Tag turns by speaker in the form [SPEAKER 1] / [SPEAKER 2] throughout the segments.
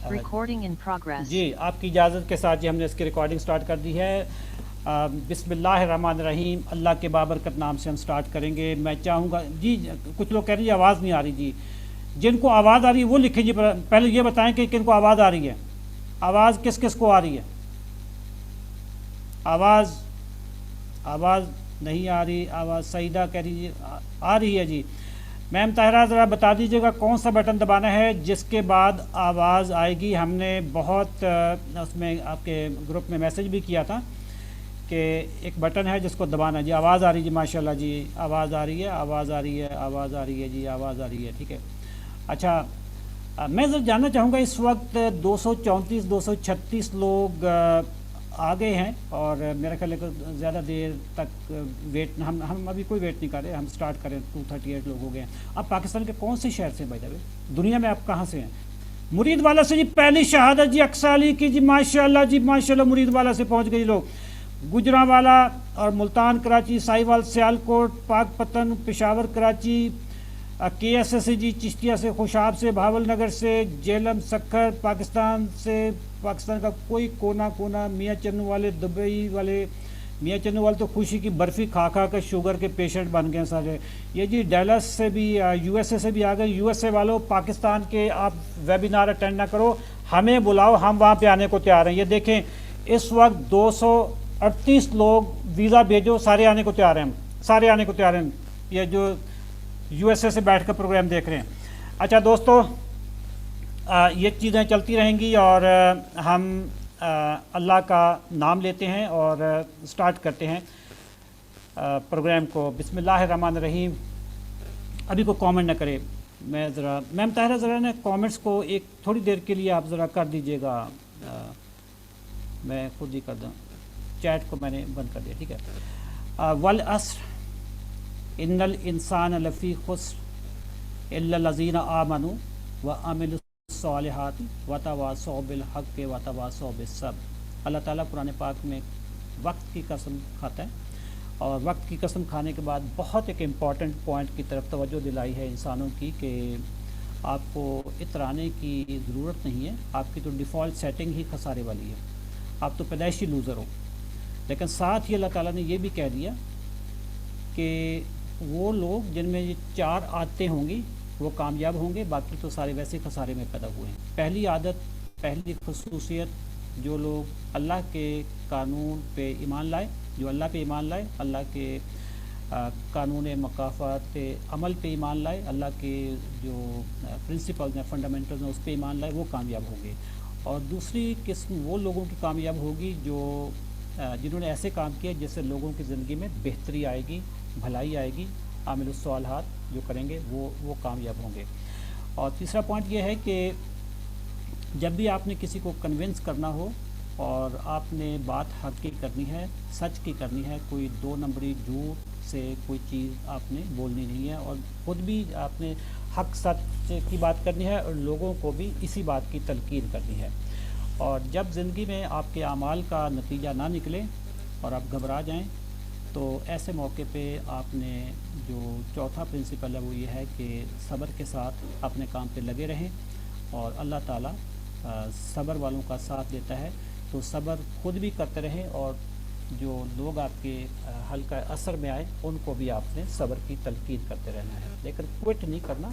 [SPEAKER 1] Recording in progress.
[SPEAKER 2] जी, आपकी इजाज़त के साथ जी हमने इसकी रिकॉर्डिंग स्टार्ट कर दी है। बिस्मिल्लाहिर्रहमानिर्रहीम, अल्लाह के बाबरकत नाम से हम स्टार्ट करेंगे। मैं चाहूँगा जी, कुछ लोग कह रहे हैं आवाज़ नहीं आ रही जी। जिनको आवाज़ आ रही है वो लिखें जी, पहले ये बताएं कि किनको आवाज़ आ रही है। आवाज़ किस किस को आ रही है? आवाज़ नहीं आ रही। आवाज़ सईदा कह रही है आ रही है जी। मैम ताहिरा ज़रा बता दीजिएगा कौन सा बटन दबाना है जिसके बाद आवाज़ आएगी। हमने बहुत उसमें आपके ग्रुप में मैसेज भी किया था कि एक बटन है जिसको दबाना है जी। आवाज़ आ रही है जी, माशाल्लाह जी, आवाज़ आ रही है, आवाज़ आ रही है, आवाज़ आ रही है जी, आवाज़ आ रही है। ठीक है, अच्छा मैं ज़रा जानना चाहूँगा, इस वक्त 234 236 लोग आ गए हैं और मेरा ख्याल है कि ज़्यादा देर तक वेट हम अभी कोई वेट नहीं कर रहे, हम स्टार्ट करें। 238 लोग हो गए हैं। आप पाकिस्तान के कौन से शहर से भाई साहब, दुनिया में आप कहाँ से हैं? मुरीद वाला से जी पहली शहादत जी, अक्सा अली की जी, माशाल्लाह जी माशाल्लाह, मुरीद वाला से पहुँच गए लोग। गुजरांवाला और मुल्तान कराची, साहिवाल सियालकोट, पाकपतन, पेशावर कराची, KSS जी, चिश्तिया से, खुशाब से, भावल नगर से, जेलम सक्खर, पाकिस्तान से, पाकिस्तान का कोई कोना कोना, मियाँ चन्नू वाले, दुबई वाले, मियाँ चन्नू वाले तो खुशी की बर्फ़ी खा खा कर शुगर के पेशेंट बन गए सारे। ये जी डैलस से भी, USA से भी आ गए। USA वालों, पाकिस्तान के आप वेबिनार अटेंड ना करो, हमें बुलाओ, हम वहाँ पे आने को तैयार हैं। ये देखें इस वक्त 238 लोग, वीज़ा भेजो, सारे आने को तैयार हैं, हम सारे आने को तैयार हैं। ये जो USA से बैठ कर प्रोग्राम देख रहे हैं। अच्छा दोस्तों, ये चीज़ें चलती रहेंगी और हम अल्लाह का नाम लेते हैं और स्टार्ट करते हैं प्रोग्राम को। बिस्मिल्लाहिर्रहमानिर्रहीम। अभी को कमेंट ना करे, मैं ज़रा मैम ताहिरा ज़रा ना कमेंट्स को एक थोड़ी देर के लिए आप ज़रा कर दीजिएगा। मैं खुद ही कर दूँ, चैट को मैंने बंद कर दिया। ठीक है। वल अस्र इन्नल इंसान लफ़ी खुस्र इल्ला लज़ीना आमनु व अमिलुस सालिहाति व तवासौ बिल हक़्क़ि व तवासौ बिस सब्र। अल्लाह ताला कुरान पाक में वक्त की कसम खाता है और वक्त की कसम खाने के बाद बहुत एक इम्पॉर्टेंट पॉइंट की तरफ तवज्जो दिलाई है इंसानों की कि आपको इतराने की ज़रूरत नहीं है। आपकी तो डिफ़ॉल्ट सेटिंग ही खसारे वाली है, आप तो पैदाइशी लूज़र हो। लेकिन साथ ही अल्लाह ताला ने यह भी कह दिया कि वो लोग जिनमें ये 4 आदतें होंगी वो कामयाब होंगे, बाकी तो सारे वैसे खसारे में पैदा हुए हैं। पहली आदत, पहली खसूसियत, जो लोग अल्लाह के कानून पे ईमान लाए, जो अल्लाह पे ईमान लाए, अल्लाह के कानून मकाफ़ात अमल पे ईमान लाए, अल्लाह के जो प्रिंसिपल्स हैं, फंडामेंटल्स हैं, उस पर ईमान लाए, वो कामयाब होंगे। और दूसरी किस्म वो लोगों की कामयाब होगी जो जिन्होंने ऐसे काम किए जिससे लोगों की ज़िंदगी में बेहतरी आएगी, भलाई आएगी। आमिलुस सालिहात जो करेंगे वो कामयाब होंगे। और तीसरा पॉइंट ये है कि जब भी आपने किसी को कन्विंस करना हो और आपने बात हक की करनी है, सच की करनी है, कोई 2 नंबरी झूठ से कोई चीज़ आपने बोलनी नहीं है और ख़ुद भी आपने हक सच की बात करनी है और लोगों को भी इसी बात की तलकीन करनी है। और जब ज़िंदगी में आपके अमाल का नतीजा ना निकले और आप घबरा जाएं, तो ऐसे मौके पे आपने जो चौथा प्रिंसिपल है वो ये है कि सब्र के साथ अपने काम पे लगे रहें और अल्लाह ताला सब्र वालों का साथ देता है। तो सब्र खुद भी करते रहें और जो लोग आपके हल्का असर में आए उनको भी आपने सब्र की तलकीन करते रहना है, लेकिन क्विट नहीं करना।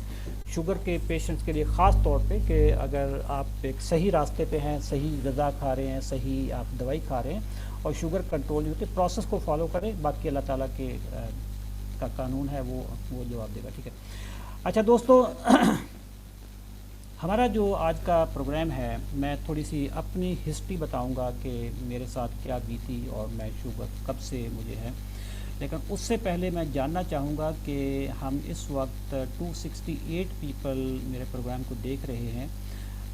[SPEAKER 2] शुगर के पेशेंट्स के लिए ख़ास तौर पे कि अगर आप एक सही रास्ते पे हैं, सही ग़िज़ा खा रहे हैं, सही आप दवाई खा रहे हैं और शुगर कंट्रोल नहीं होती, प्रोसेस को फॉलो करें, बाकी अल्लाह ताला के का कानून है वो जवाब देगा। ठीक है। अच्छा दोस्तों, हमारा जो आज का प्रोग्राम है, मैं थोड़ी सी अपनी हिस्ट्री बताऊंगा कि मेरे साथ क्या बीती और मैं शुगर कब से मुझे है। लेकिन उससे पहले मैं जानना चाहूँगा कि हम इस वक्त 268 पीपल मेरे प्रोग्राम को देख रहे हैं।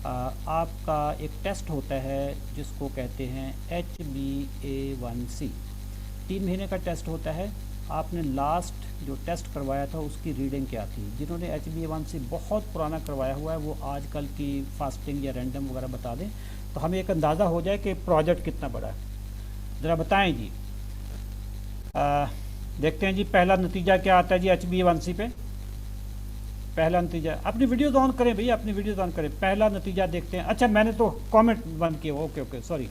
[SPEAKER 2] आपका एक टेस्ट होता है जिसको कहते हैं HbA1c, 3 महीने का टेस्ट होता है। आपने लास्ट जो टेस्ट करवाया था उसकी रीडिंग क्या थी? जिन्होंने HbA1c बहुत पुराना करवाया हुआ है वो आजकल की फास्टिंग या रैंडम वगैरह बता दें तो हमें एक अंदाज़ा हो जाए कि प्रोजेक्ट कितना बड़ा है। ज़रा बताएं जी। देखते हैं जी पहला नतीजा क्या आता है जी HbA1c पे। पहला नतीजा, अपनी वीडियोज़ ऑन करें भैया, अपनी वीडियोज़ ऑन करें। पहला नतीजा देखते हैं। अच्छा मैंने तो कमेंट बंद किए, ओके ओके सॉरी,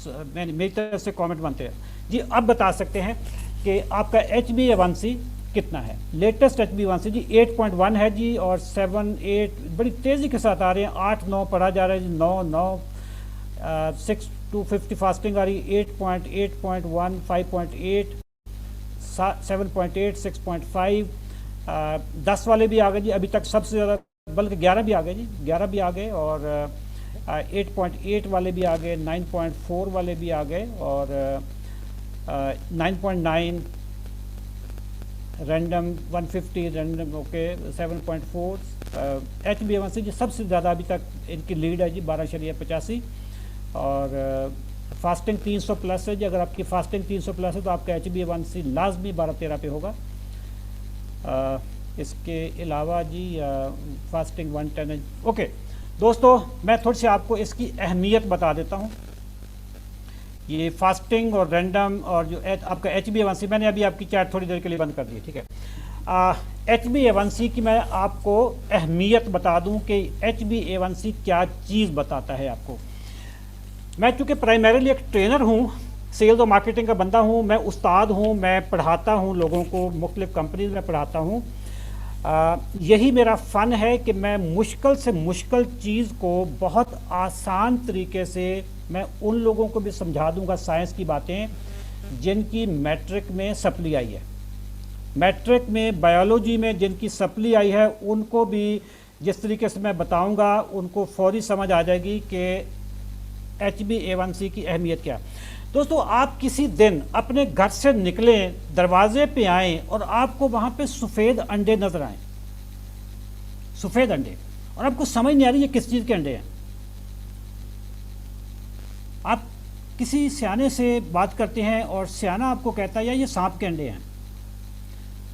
[SPEAKER 2] मैंने मेरी तरफ से कमेंट बनते हैं जी। अब बता सकते हैं कि आपका HbA1c कितना है। लेटेस्ट HbA1c जी 8.1 है जी, और 7 8 बड़ी तेज़ी के साथ आ रहे हैं। 8 9 पढ़ा जा रहा है जी, 9 9 6 to 50 फास्टिंग आ रही है। 8.1 5.8 7.8 6.5 10 वाले भी आ गए जी अभी तक सबसे ज़्यादा, बल्कि 11 भी आ गए जी, 11 भी आ गए, और 8.8 वाले भी आ गए, 9.4 वाले भी आ गए, और 9.9 रैंडम 150 रैंडम ओके 7.4 HbA1c जी सबसे ज़्यादा अभी तक इनकी लीड है जी 12.85, और फास्टिंग 300 प्लस है जी। अगर आपकी फास्टिंग 300 प्लस है तो आपका HbA1c लाजमी 12-13 पे होगा। इसके अलावा जी फास्टिंग 110 है। ओके दोस्तों, मैं थोड़ी सी आपको इसकी अहमियत बता देता हूँ। ये फास्टिंग और रैंडम और जो आपका HbA1c, मैंने अभी आपकी चैट थोड़ी देर के लिए बंद कर दी, ठीक है। HbA1c की मैं आपको अहमियत बता दूं कि HbA1c क्या चीज़ बताता है आपको। मैं चूँकि प्राइमरीली एक ट्रेनर हूँ, सेल्स और मार्केटिंग का बंदा हूँ, मैं उस्ताद हूँ, मैं पढ़ाता हूँ लोगों को, मुख्तलिफ कंपनीज में पढ़ाता हूँ। यही मेरा फ़न है कि मैं मुश्किल से मुश्किल चीज़ को बहुत आसान तरीके से मैं उन लोगों को भी समझा दूंगा साइंस की बातें जिनकी मैट्रिक में सप्ली आई है, मैट्रिक में बायोलॉजी में जिनकी सप्ली आई है, उनको भी जिस तरीके से मैं बताऊंगा उनको फौरी समझ आ जाएगी कि HbA1c की अहमियत क्या है। दोस्तों, आप किसी दिन अपने घर से निकलें, दरवाजे पे आएँ और आपको वहाँ पे सफ़ेद अंडे नज़र आएँ, सफ़ेद अंडे, और आपको समझ नहीं आ रही ये किस चीज़ के अंडे हैं। आप किसी सियाने से बात करते हैं और सियाना आपको कहता है या ये सांप के अंडे हैं।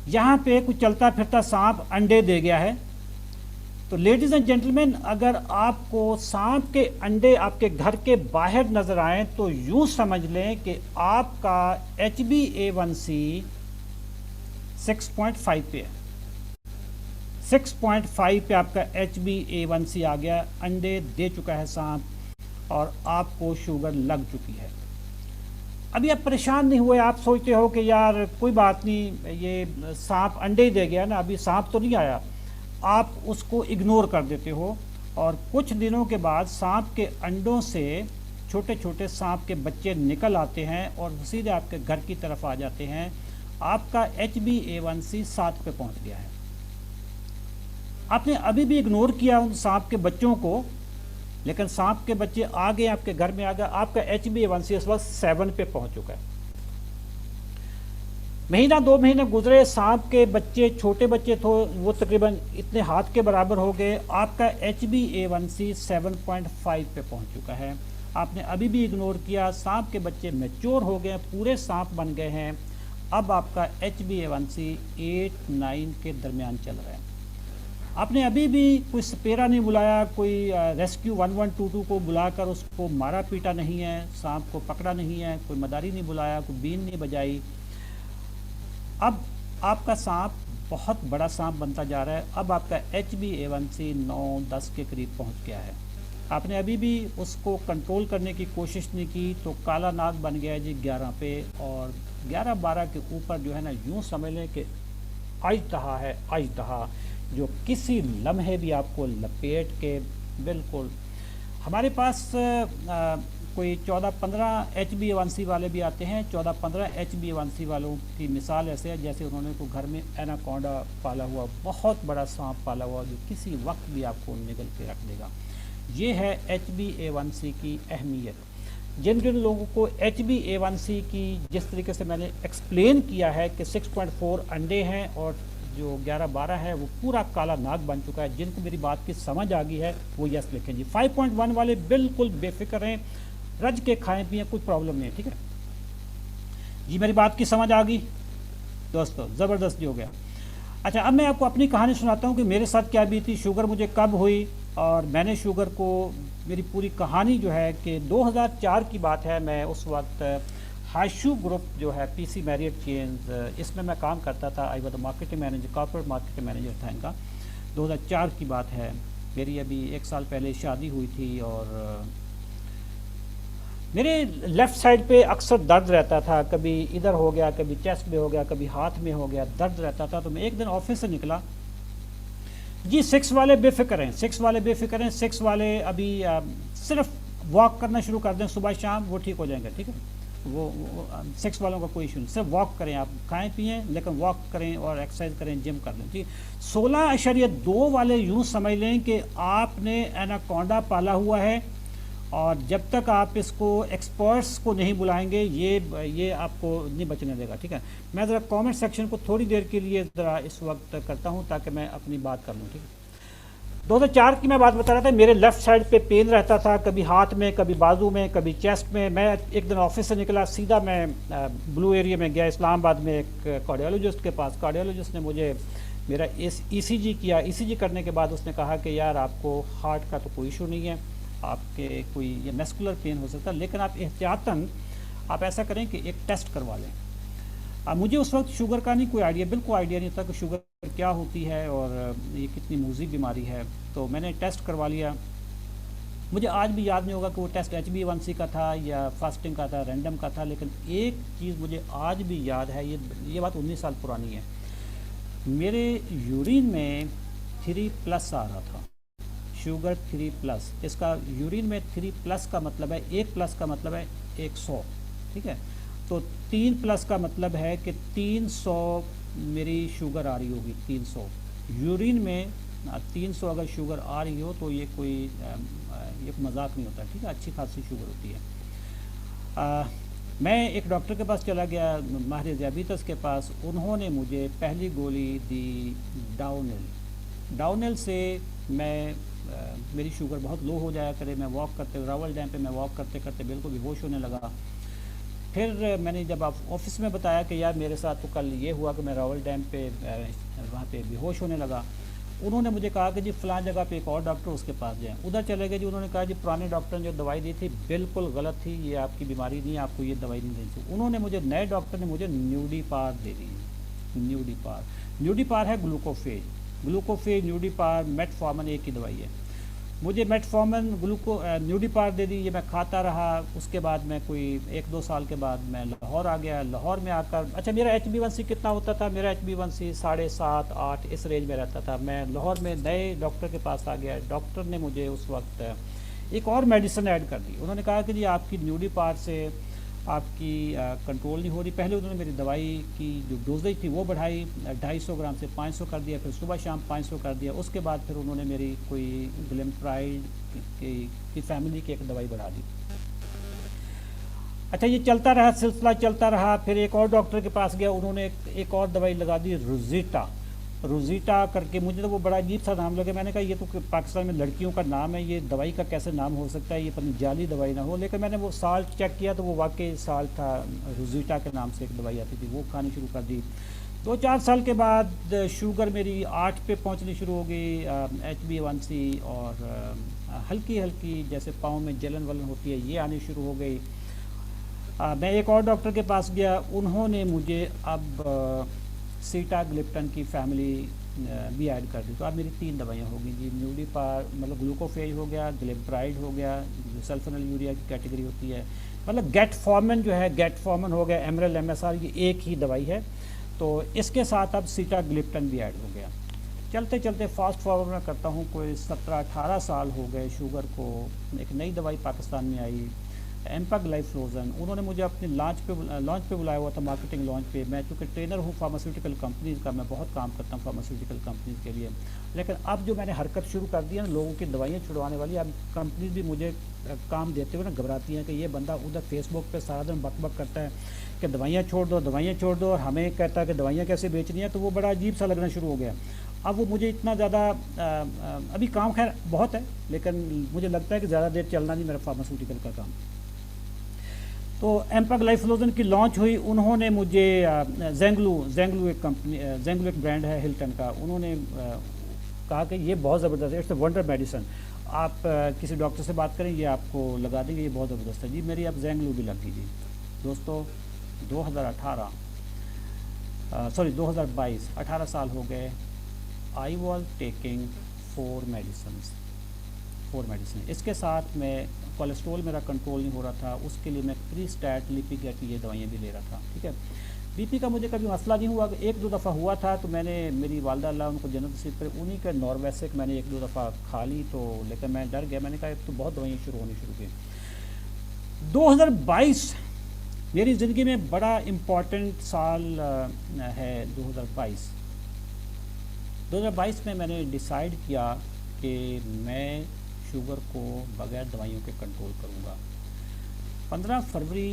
[SPEAKER 2] यहाँ पे कुछ चलता फिरता सांप अंडे दे गया है। तो लेडीज एंड जेंटलमैन, अगर आपको सांप के अंडे आपके घर के बाहर नजर आए तो यूं समझ लें कि आपका HbA1c 6.5 पे है। 6.5 पे आपका HbA1c आ गया, अंडे दे चुका है सांप, और आपको शुगर लग चुकी है। अभी आप परेशान नहीं हुए, आप सोचते हो कि यार कोई बात नहीं, ये सांप अंडे ही दे गया ना, अभी सांप तो नहीं आया, आप उसको इग्नोर कर देते हो, और कुछ दिनों के बाद सांप के अंडों से छोटे छोटे सांप के बच्चे निकल आते हैं और सीधे आपके घर की तरफ आ जाते हैं। आपका HbA1c 7 पे पहुंच गया है। आपने अभी भी इग्नोर किया उन सांप के बच्चों को, लेकिन सांप के बच्चे आ गए, आपके घर में आ गए, आपका HbA1c इस वक्त 7 पे पहुंच चुका है। महीना 2 महीने गुजरे, सांप के बच्चे छोटे बच्चे थे, वो तकरीबन इतने हाथ के बराबर हो गए, आपका HbA1c 7.5 पे पहुंच चुका है। आपने अभी भी इग्नोर किया, सांप के बच्चे मैच्योर हो गए, पूरे सांप बन गए हैं। अब आपका HbA1c 8-9 के दरमियान चल रहा है। आपने अभी भी कोई सपेरा नहीं बुलाया, कोई रेस्क्यू 1122 को बुलाकर उसको मारा पीटा नहीं है, सांप को पकड़ा नहीं है, कोई मदारी नहीं बुलाया, कोई बीन नहीं बजाई। अब आपका सांप बहुत बड़ा सांप बनता जा रहा है। अब आपका HbA1c 9-10 के करीब पहुंच गया है। आपने अभी भी उसको कंट्रोल करने की कोशिश नहीं की तो काला नाग बन गया जी 11 पे, और 11-12 के ऊपर जो है ना, यूँ समझ लें कि अजदहा है, अजदहा जो किसी लम्हे भी आपको लपेट के बिल्कुल। हमारे पास कोई 14-15 HbA1c वाले भी आते हैं। 14-15 HbA1c वालों की मिसाल ऐसे है जैसे उन्होंने को घर में एनाकोंडा पाला हुआ, बहुत बड़ा सांप पाला हुआ जो किसी वक्त भी आपको निगल के रख देगा। ये है HbA1c की अहमियत। जिन जिन लोगों को HbA1c की जिस तरीके से मैंने एक्सप्लेन किया है कि 6.4 अंडे हैं और जो 11-12 है वो पूरा काला नाग बन चुका है, जिनको मेरी बात की समझ आ गई है वो यस लिखें जी। 5.1 वाले बिल्कुल बेफिक्र रहें, रज के खाएं पिए, कुछ प्रॉब्लम नहीं है, ठीक है जी। मेरी बात की समझ आ गई दोस्तों, ज़बरदस्त जी हो गया। अच्छा, अब मैं आपको अपनी कहानी सुनाता हूँ कि मेरे साथ क्या बीती, शुगर मुझे कब हुई, और मैंने शुगर को, मेरी पूरी कहानी जो है कि 2004 की बात है। मैं उस वक्त हाशू ग्रुप जो है PC मैरियट चेन्स, इसमें मैं काम करता था। I was the marketing manager, corporate marketing manager था इनका। 2004 की बात है। मेरी अभी 1 साल पहले शादी हुई थी और मेरे लेफ़्ट साइड पे अक्सर दर्द रहता था, कभी इधर हो गया, कभी चेस्ट में हो गया, कभी हाथ में हो गया, दर्द रहता था। तो मैं एक दिन ऑफिस से निकला जी, 6 वाले बेफिक्र हैं, 6 वाले बेफिक्र हैं, 6 वाले अभी सिर्फ वॉक करना शुरू कर दें सुबह शाम, वो ठीक हो जाएंगे, ठीक है। वो 6 वालों का कोई इशू नहीं, सिर्फ वॉक करें, आप खाएं पिएँ लेकिन वॉक करें और एक्सरसाइज करें, जिम कर लें, ठीक। 16.2 वाले यूँ समझ लें कि आपने एनाकोंडा पाला हुआ है और जब तक आप इसको एक्सपर्ट्स को नहीं बुलाएंगे ये आपको नहीं बचने देगा, ठीक है। मैं ज़रा कमेंट सेक्शन को थोड़ी देर के लिए ज़रा इस वक्त करता हूँ ताकि मैं अपनी बात कर लूँ, ठीक है। 2004 की मैं बात बता रहा था। मेरे लेफ़्ट साइड पे पेन रहता था, कभी हाथ में, कभी बाजू में, कभी चेस्ट में। मैं एक दिन ऑफिस से निकला, सीधा मैं ब्लू एरिया में गया, इस्लामाबाद में एक कार्डियोलॉजिस्ट के पास। कार्डियोलॉजिस्ट ने मुझे मेरा ईसीजी किया। ईसीजी करने के बाद उसने कहा कि यार आपको हार्ट का तो कोई इशू नहीं है, आपके कोई ये मस्कुलर पेन हो सकता है, लेकिन आप एहतियातन आप ऐसा करें कि एक टेस्ट करवा लें। मुझे उस वक्त शुगर का नहीं कोई आइडिया, बिल्कुल आइडिया नहीं था कि शुगर क्या होती है और ये कितनी मूज़ी बीमारी है। तो मैंने टेस्ट करवा लिया। मुझे आज भी याद नहीं होगा कि वो टेस्ट HbA1c का था या फास्टिंग का था, रैंडम का था, लेकिन एक चीज़ मुझे आज भी याद है, ये बात 19 साल पुरानी है। मेरे यूरिन में 3+ आ रहा था, शुगर 3+। इसका यूरिन में 3+ का मतलब है, 1+ का मतलब है 100, ठीक है। तो 3+ का मतलब है कि 300 मेरी शुगर आ रही होगी, 300 यूरिन में। 300 अगर शुगर आ रही हो तो ये कोई मजाक नहीं होता, ठीक है, अच्छी खासी शुगर होती है। मैं एक डॉक्टर के पास चला गया, माहिर ज़ियाबीतस के पास। उन्होंने मुझे पहली गोली दी डाउनेल से। मेरी शुगर बहुत लो हो जाया करे, मैं वॉक करते रावल डैम पे मैं वॉक करते करते बिल्कुल बेहोश होने लगा। फिर मैंने जब आप ऑफिस में बताया कि यार मेरे साथ तो कल ये हुआ कि मैं रावल डैम पे वहाँ पे बेहोश होने लगा, उन्होंने मुझे कहा कि जी फ़लाँ जगह पे एक और डॉक्टर उसके पास जाएं। उधर चले गए जी। उन्होंने कहा जी पुराने डॉक्टर ने जो दवाई दी थी बिल्कुल गलत थी, ये आपकी बीमारी नहीं है, आपको ये दवाई नहीं देनी चाहिए। उन्होंने मुझे, नए डॉक्टर ने मुझे न्यूडीपार दे दी। न्यूडीपार है ग्लूकोफेज, न्यूडीपार, मेटफॉर्मन एक ही दवाई है। मुझे मेटफॉर्मन न्यूडीपार दे दी, ये मैं खाता रहा। उसके बाद मैं कोई 1-2 साल के बाद मैं लाहौर आ गया। लाहौर में आकर, अच्छा मेरा HbA1c कितना होता था, मेरा HbA1c 7.5-8 इस रेंज में रहता था। मैं लाहौर में नए डॉक्टर के पास आ गया। डॉक्टर ने मुझे उस वक्त एक और मेडिसिन ऐड कर दी। उन्होंने कहा कि जी आपकी न्यूडीपार से आपकी कंट्रोल नहीं हो रही। पहले उन्होंने मेरी दवाई की जो डोजेज थी वो बढ़ाई, 250 ग्राम से 500 कर दिया, फिर सुबह शाम 500 कर दिया। उसके बाद फिर उन्होंने मेरी कोई ग्लिम्प्राइड की फैमिली की एक दवाई बढ़ा दी। अच्छा, ये चलता रहा, सिलसिला चलता रहा। फिर एक और डॉक्टर के पास गया, उन्होंने एक और दवाई लगा दी, रोज़ीटा करके। मुझे तो वो बड़ा अजीब सा नाम लगे। मैंने कहा ये तो पाकिस्तान में लड़कियों का नाम है, ये दवाई का कैसे नाम हो सकता है, ये पता जाली दवाई ना हो। लेकिन मैंने वो साल्ट चेक किया तो वो वाकई साल्ट था, रोज़ीटा के नाम से एक दवाई आती थी, वो खानी शुरू कर दी। 2-4 साल के बाद शुगर मेरी 8 पे पहुंचनी शुरू हो गई, HbA1c और हल्की हल्की जैसे पाँव में जलन वलन होती है ये आनी शुरू हो गई। मैं एक और डॉक्टर के पास गया, उन्होंने मुझे अब सीटाग्लिप्टन की फैमिली भी ऐड कर दी। तो अब मेरी 3 दवाइयाँ हो गई जी, न्यूडीपार मतलब ग्लूकोफेज हो गया, ग्लिम्प्राइड हो गया जो सल्फोनिल यूरिया की कैटेगरी होती है, मतलब गेटफॉर्मन जो है, गेटफॉर्मन हो गया, एमरल MSR, ये एक ही दवाई है। तो इसके साथ अब सीटाग्लिप्टन भी ऐड हो गया। चलते चलते फास्ट फॉरवर्ड में करता हूँ, कोई 17-18 साल हो गए शुगर को। एक नई दवाई पाकिस्तान में आई, एम्पाग्लाइफ्लोजन। उन्होंने मुझे अपने लॉन्च पे बुलाया हुआ था, मार्केटिंग लॉन्च पे। मैं चूँकि ट्रेनर हूँ फार्मास्यूटिकल कंपनीज़ का, मैं बहुत काम करता हूँ फार्मास्यूटिकल कंपनीज़ के लिए। लेकिन अब जो मैंने हरकत शुरू कर दी है ना लोगों की दवाइयाँ छुड़वाने वाली, अब कंपनीज भी मुझे काम देते हुए ना घबराती हैं कि ये बंदा उधर फेसबुक पे सारा दिन बक करता है कि दवाइयाँ छोड़ दो, और हमें कहता है कि दवाइयाँ कैसे बेचनी है। तो वो बड़ा अजीब सा लगना शुरू हो गया। अब वो मुझे इतना ज़्यादा अभी काम खैर बहुत है, लेकिन मुझे लगता है कि ज़्यादा देर चलना नहीं मेरा फार्मास्यूटिकल का काम। तो एम्पाग्लाइफ्लोजन की लॉन्च हुई। उन्होंने मुझे जेंगलू एक कंपनी, जेंगलू एक ब्रांड है हिल्टन का, उन्होंने कहा कि ये बहुत ज़बरदस्त है, इट्स अ वंडर मेडिसिन। आप किसी डॉक्टर से बात करें, ये आपको लगा देंगे, ये बहुत ज़बरदस्त है जी। मेरी अब जेंगलू भी लग गई जी। दोस्तों 2022 18 साल हो गए। I was taking 4 medicine. इसके साथ मैं कोलेस्ट्रॉल मेरा कंट्रोल नहीं हो रहा था, उसके लिए मैं क्रिस्टैट, लिपिगेट ये दवाइयाँ भी ले रहा था। ठीक है, बीपी का मुझे कभी मसला नहीं हुआ, 1-2 दफ़ा हुआ था तो मैंने, मेरी वालदा अल्लाह उनको जन्नत नसीब करे, उन्हीं के नॉर्वेसिक मैंने 1-2 दफ़ा खा ली, तो लेकिन मैं डर गया, मैंने कहा तो बहुत दवाइयाँ शुरू होनी शुरू की। 2022 मेरी ज़िंदगी में बड़ा इम्पॉर्टेंट साल है। 2022 में मैंने डिसाइड किया कि मैं शुगर को बग़ैर दवाइयों के कंट्रोल करूँगा। 15 फरवरी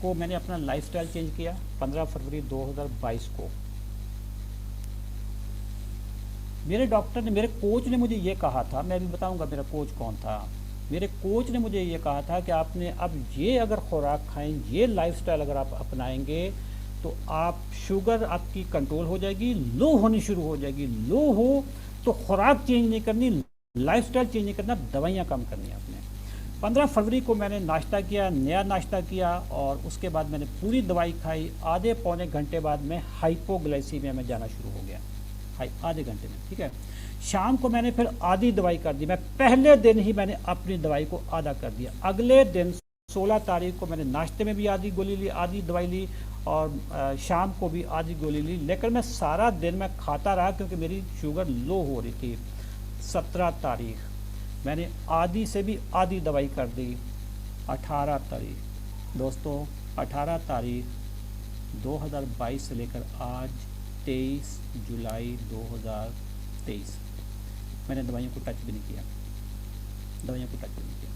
[SPEAKER 2] को मैंने अपना लाइफस्टाइल चेंज किया। 15 फरवरी 2022 को मेरे डॉक्टर ने, मेरे कोच ने मुझे ये कहा था, मैं भी बताऊंगा मेरा कोच कौन था। मेरे कोच ने मुझे ये कहा था कि आपने अब ये अगर खुराक खाएं, ये लाइफस्टाइल अगर आप अपनाएंगे तो आप शुगर आपकी कंट्रोल हो जाएगी, लो होनी शुरू हो जाएगी। लो हो तो खुराक चेंज नहीं करनी, लाइफस्टाइल चेंज नहीं करना, दवाइयाँ कम करनी आपने। 15 फरवरी को मैंने नाश्ता किया, नया नाश्ता किया, और उसके बाद मैंने पूरी दवाई खाई। आधे पौने घंटे बाद में हाइपोग्लाइसीमिया में जाना शुरू हो गया, आधे घंटे में। ठीक है, शाम को मैंने फिर आधी दवाई कर दी। मैं पहले दिन ही मैंने अपनी दवाई को आधा कर दिया। अगले दिन 16 तारीख को मैंने नाश्ते में भी आधी गोली ली, आधी दवाई ली, और शाम को भी आधी गोली ली। लेकिन मैं सारा दिन मैं खाता रहा क्योंकि मेरी शुगर लो हो रही थी। 17 तारीख मैंने आधी से भी आधी दवाई कर दी। 18 तारीख दोस्तों, 18 तारीख 2022 से लेकर आज 23 जुलाई 2023 मैंने दवाइयों को टच भी नहीं किया, दवाइयों को टच भी नहीं किया।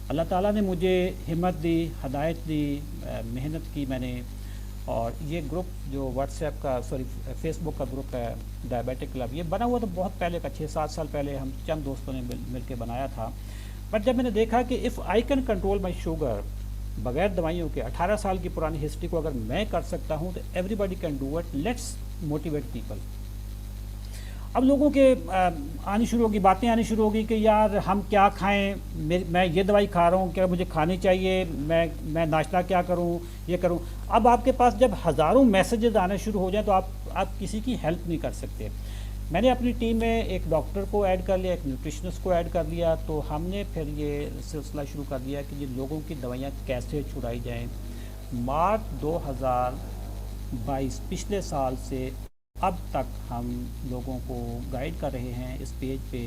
[SPEAKER 2] अल्लाह ताला ने मुझे हिम्मत दी, हदायत दी, मेहनत की मैंने। और ये ग्रुप जो व्हाट्सएप का, सॉरी फेसबुक का ग्रुप है डायबिटिक क्लब, ये बना हुआ तो बहुत पहले का, 6-7 साल पहले हम चंद दोस्तों ने मिल के बनाया था। बट जब मैंने देखा कि if I can control my sugar बगैर दवाइयों के, 18 साल की पुरानी हिस्ट्री को अगर मैं कर सकता हूँ तो everybody can do it. Let's motivate people. अब लोगों के आनी शुरू होगी, बातें आनी शुरू होगी कि यार हम क्या खाएं, मैं ये दवाई खा रहा हूँ, क्या मुझे खानी चाहिए, मैं नाश्ता क्या करूँ, ये करूँ। अब आपके पास जब हज़ारों मैसेजेस आने शुरू हो जाएं तो आप किसी की हेल्प नहीं कर सकते। मैंने अपनी टीम में एक डॉक्टर को ऐड कर लिया, एक न्यूट्रिशनिस्ट को ऐड कर लिया। तो हमने फिर ये सिलसिला शुरू कर दिया कि ये लोगों की दवाइयाँ कैसे छुड़ाई जाएँ। मार्च 2022 पिछले साल से अब तक हम लोगों को गाइड कर रहे हैं इस पेज पे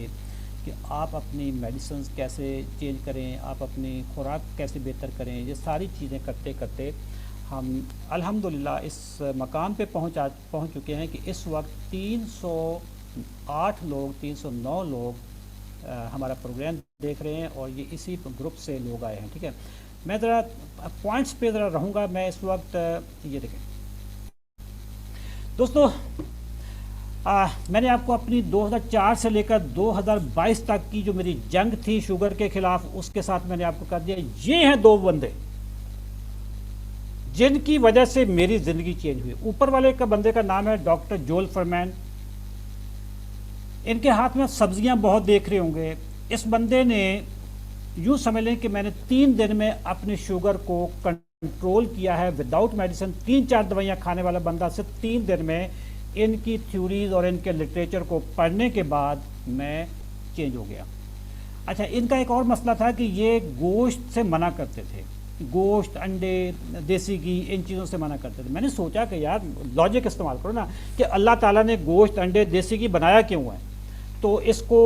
[SPEAKER 2] कि आप अपनी मेडिसिन कैसे चेंज करें, आप अपनी खुराक कैसे बेहतर करें। ये सारी चीज़ें करते करते हम अल्हम्दुलिल्लाह इस मकाम पे पहुंच चुके हैं कि इस वक्त 308 लोग, 309 लोग हमारा प्रोग्राम देख रहे हैं, और ये इसी ग्रुप से लोग आए हैं। ठीक है, मैं ज़रा पॉइंट्स पे ज़रा रहूँगा। मैं इस वक्त ये देखें दोस्तों, मैंने आपको अपनी 2004 से लेकर 2022 तक की जो मेरी जंग थी शुगर के खिलाफ, उसके साथ मैंने आपको कर दिया। ये हैं 2 बंदे जिनकी वजह से मेरी ज़िंदगी चेंज हुई। ऊपर वाले का बंदे का नाम है डॉक्टर जोल फरमैन। इनके हाथ में सब्जियां बहुत देख रहे होंगे। इस बंदे ने, यूँ समझ लें कि मैंने 3 दिन में अपनी शुगर को कंट्रोल किया है विदाउट मेडिसिन। 3-4 दवाइयाँ खाने वाला बंदा से 3 दिन में इनकी थ्योरीज और इनके लिटरेचर को पढ़ने के बाद मैं चेंज हो गया। अच्छा, इनका एक और मसला था कि ये गोश्त से मना करते थे, गोश्त, अंडे, देसी घी, इन चीज़ों से मना करते थे। मैंने सोचा कि यार लॉजिक इस्तेमाल करो ना कि अल्लाह ताला ने गोश्त, अंडे, देसी घी बनाया क्यों है। तो इसको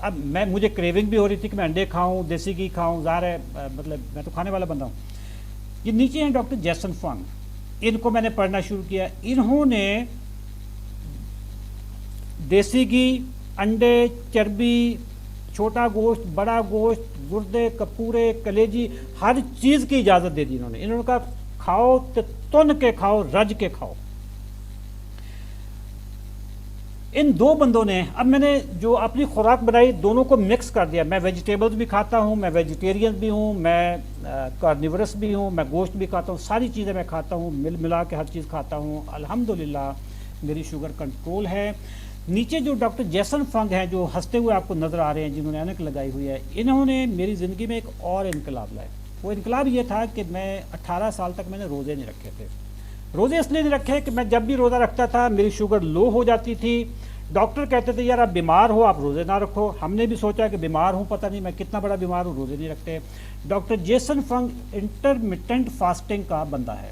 [SPEAKER 2] अब मुझे क्रेविंग भी हो रही थी कि मैं अंडे खाऊं, देसी घी खाऊं। ज़ाहिर है मतलब मैं तो खाने वाला बंदा हूँ। ये नीचे हैं डॉक्टर जैसन फंग, इनको मैंने पढ़ना शुरू किया। इन्होंने देसी घी, अंडे, चर्बी, छोटा गोश्त, बड़ा गोश्त, गुर्दे, कपूरे, कलेजी, हर चीज़ की इजाज़त दे दी इन्होंने कहा खाओ तो तुन के खाओ, रज के खाओ। इन 2 बंदों ने, अब मैंने जो अपनी खुराक बनाई दोनों को मिक्स कर दिया। मैं वेजिटेबल्स भी खाता हूँ, मैं वेजिटेरियन भी हूँ, मैं कार्निवरस भी हूँ, मैं गोश्त भी खाता हूँ, सारी चीज़ें मैं खाता हूँ, मिला के हर चीज़ खाता हूँ। अल्हम्दुलिल्लाह मेरी शुगर कंट्रोल है। नीचे जो डॉक्टर जैसन फंग हैं, जो हंसते हुए आपको नज़र आ रहे हैं, जिन्होंने ऐनक लगाई हुई है, इन्होंने मेरी ज़िंदगी में एक और इनकलाब लाया। वो इनकलाब ये था कि मैं 18 साल तक मैंने रोज़े नहीं रखे थे। रोज़े इसलिए नहीं रखे कि मैं जब भी रोज़ा रखता था मेरी शुगर लो हो जाती थी। डॉक्टर कहते थे यार आप बीमार हो, आप रोज़े ना रखो। हमने भी सोचा कि बीमार हूँ, पता नहीं मैं कितना बड़ा बीमार हूँ, रोज़े नहीं रखते। डॉक्टर जेसन फंग इंटरमिटेंट फास्टिंग का बंदा है।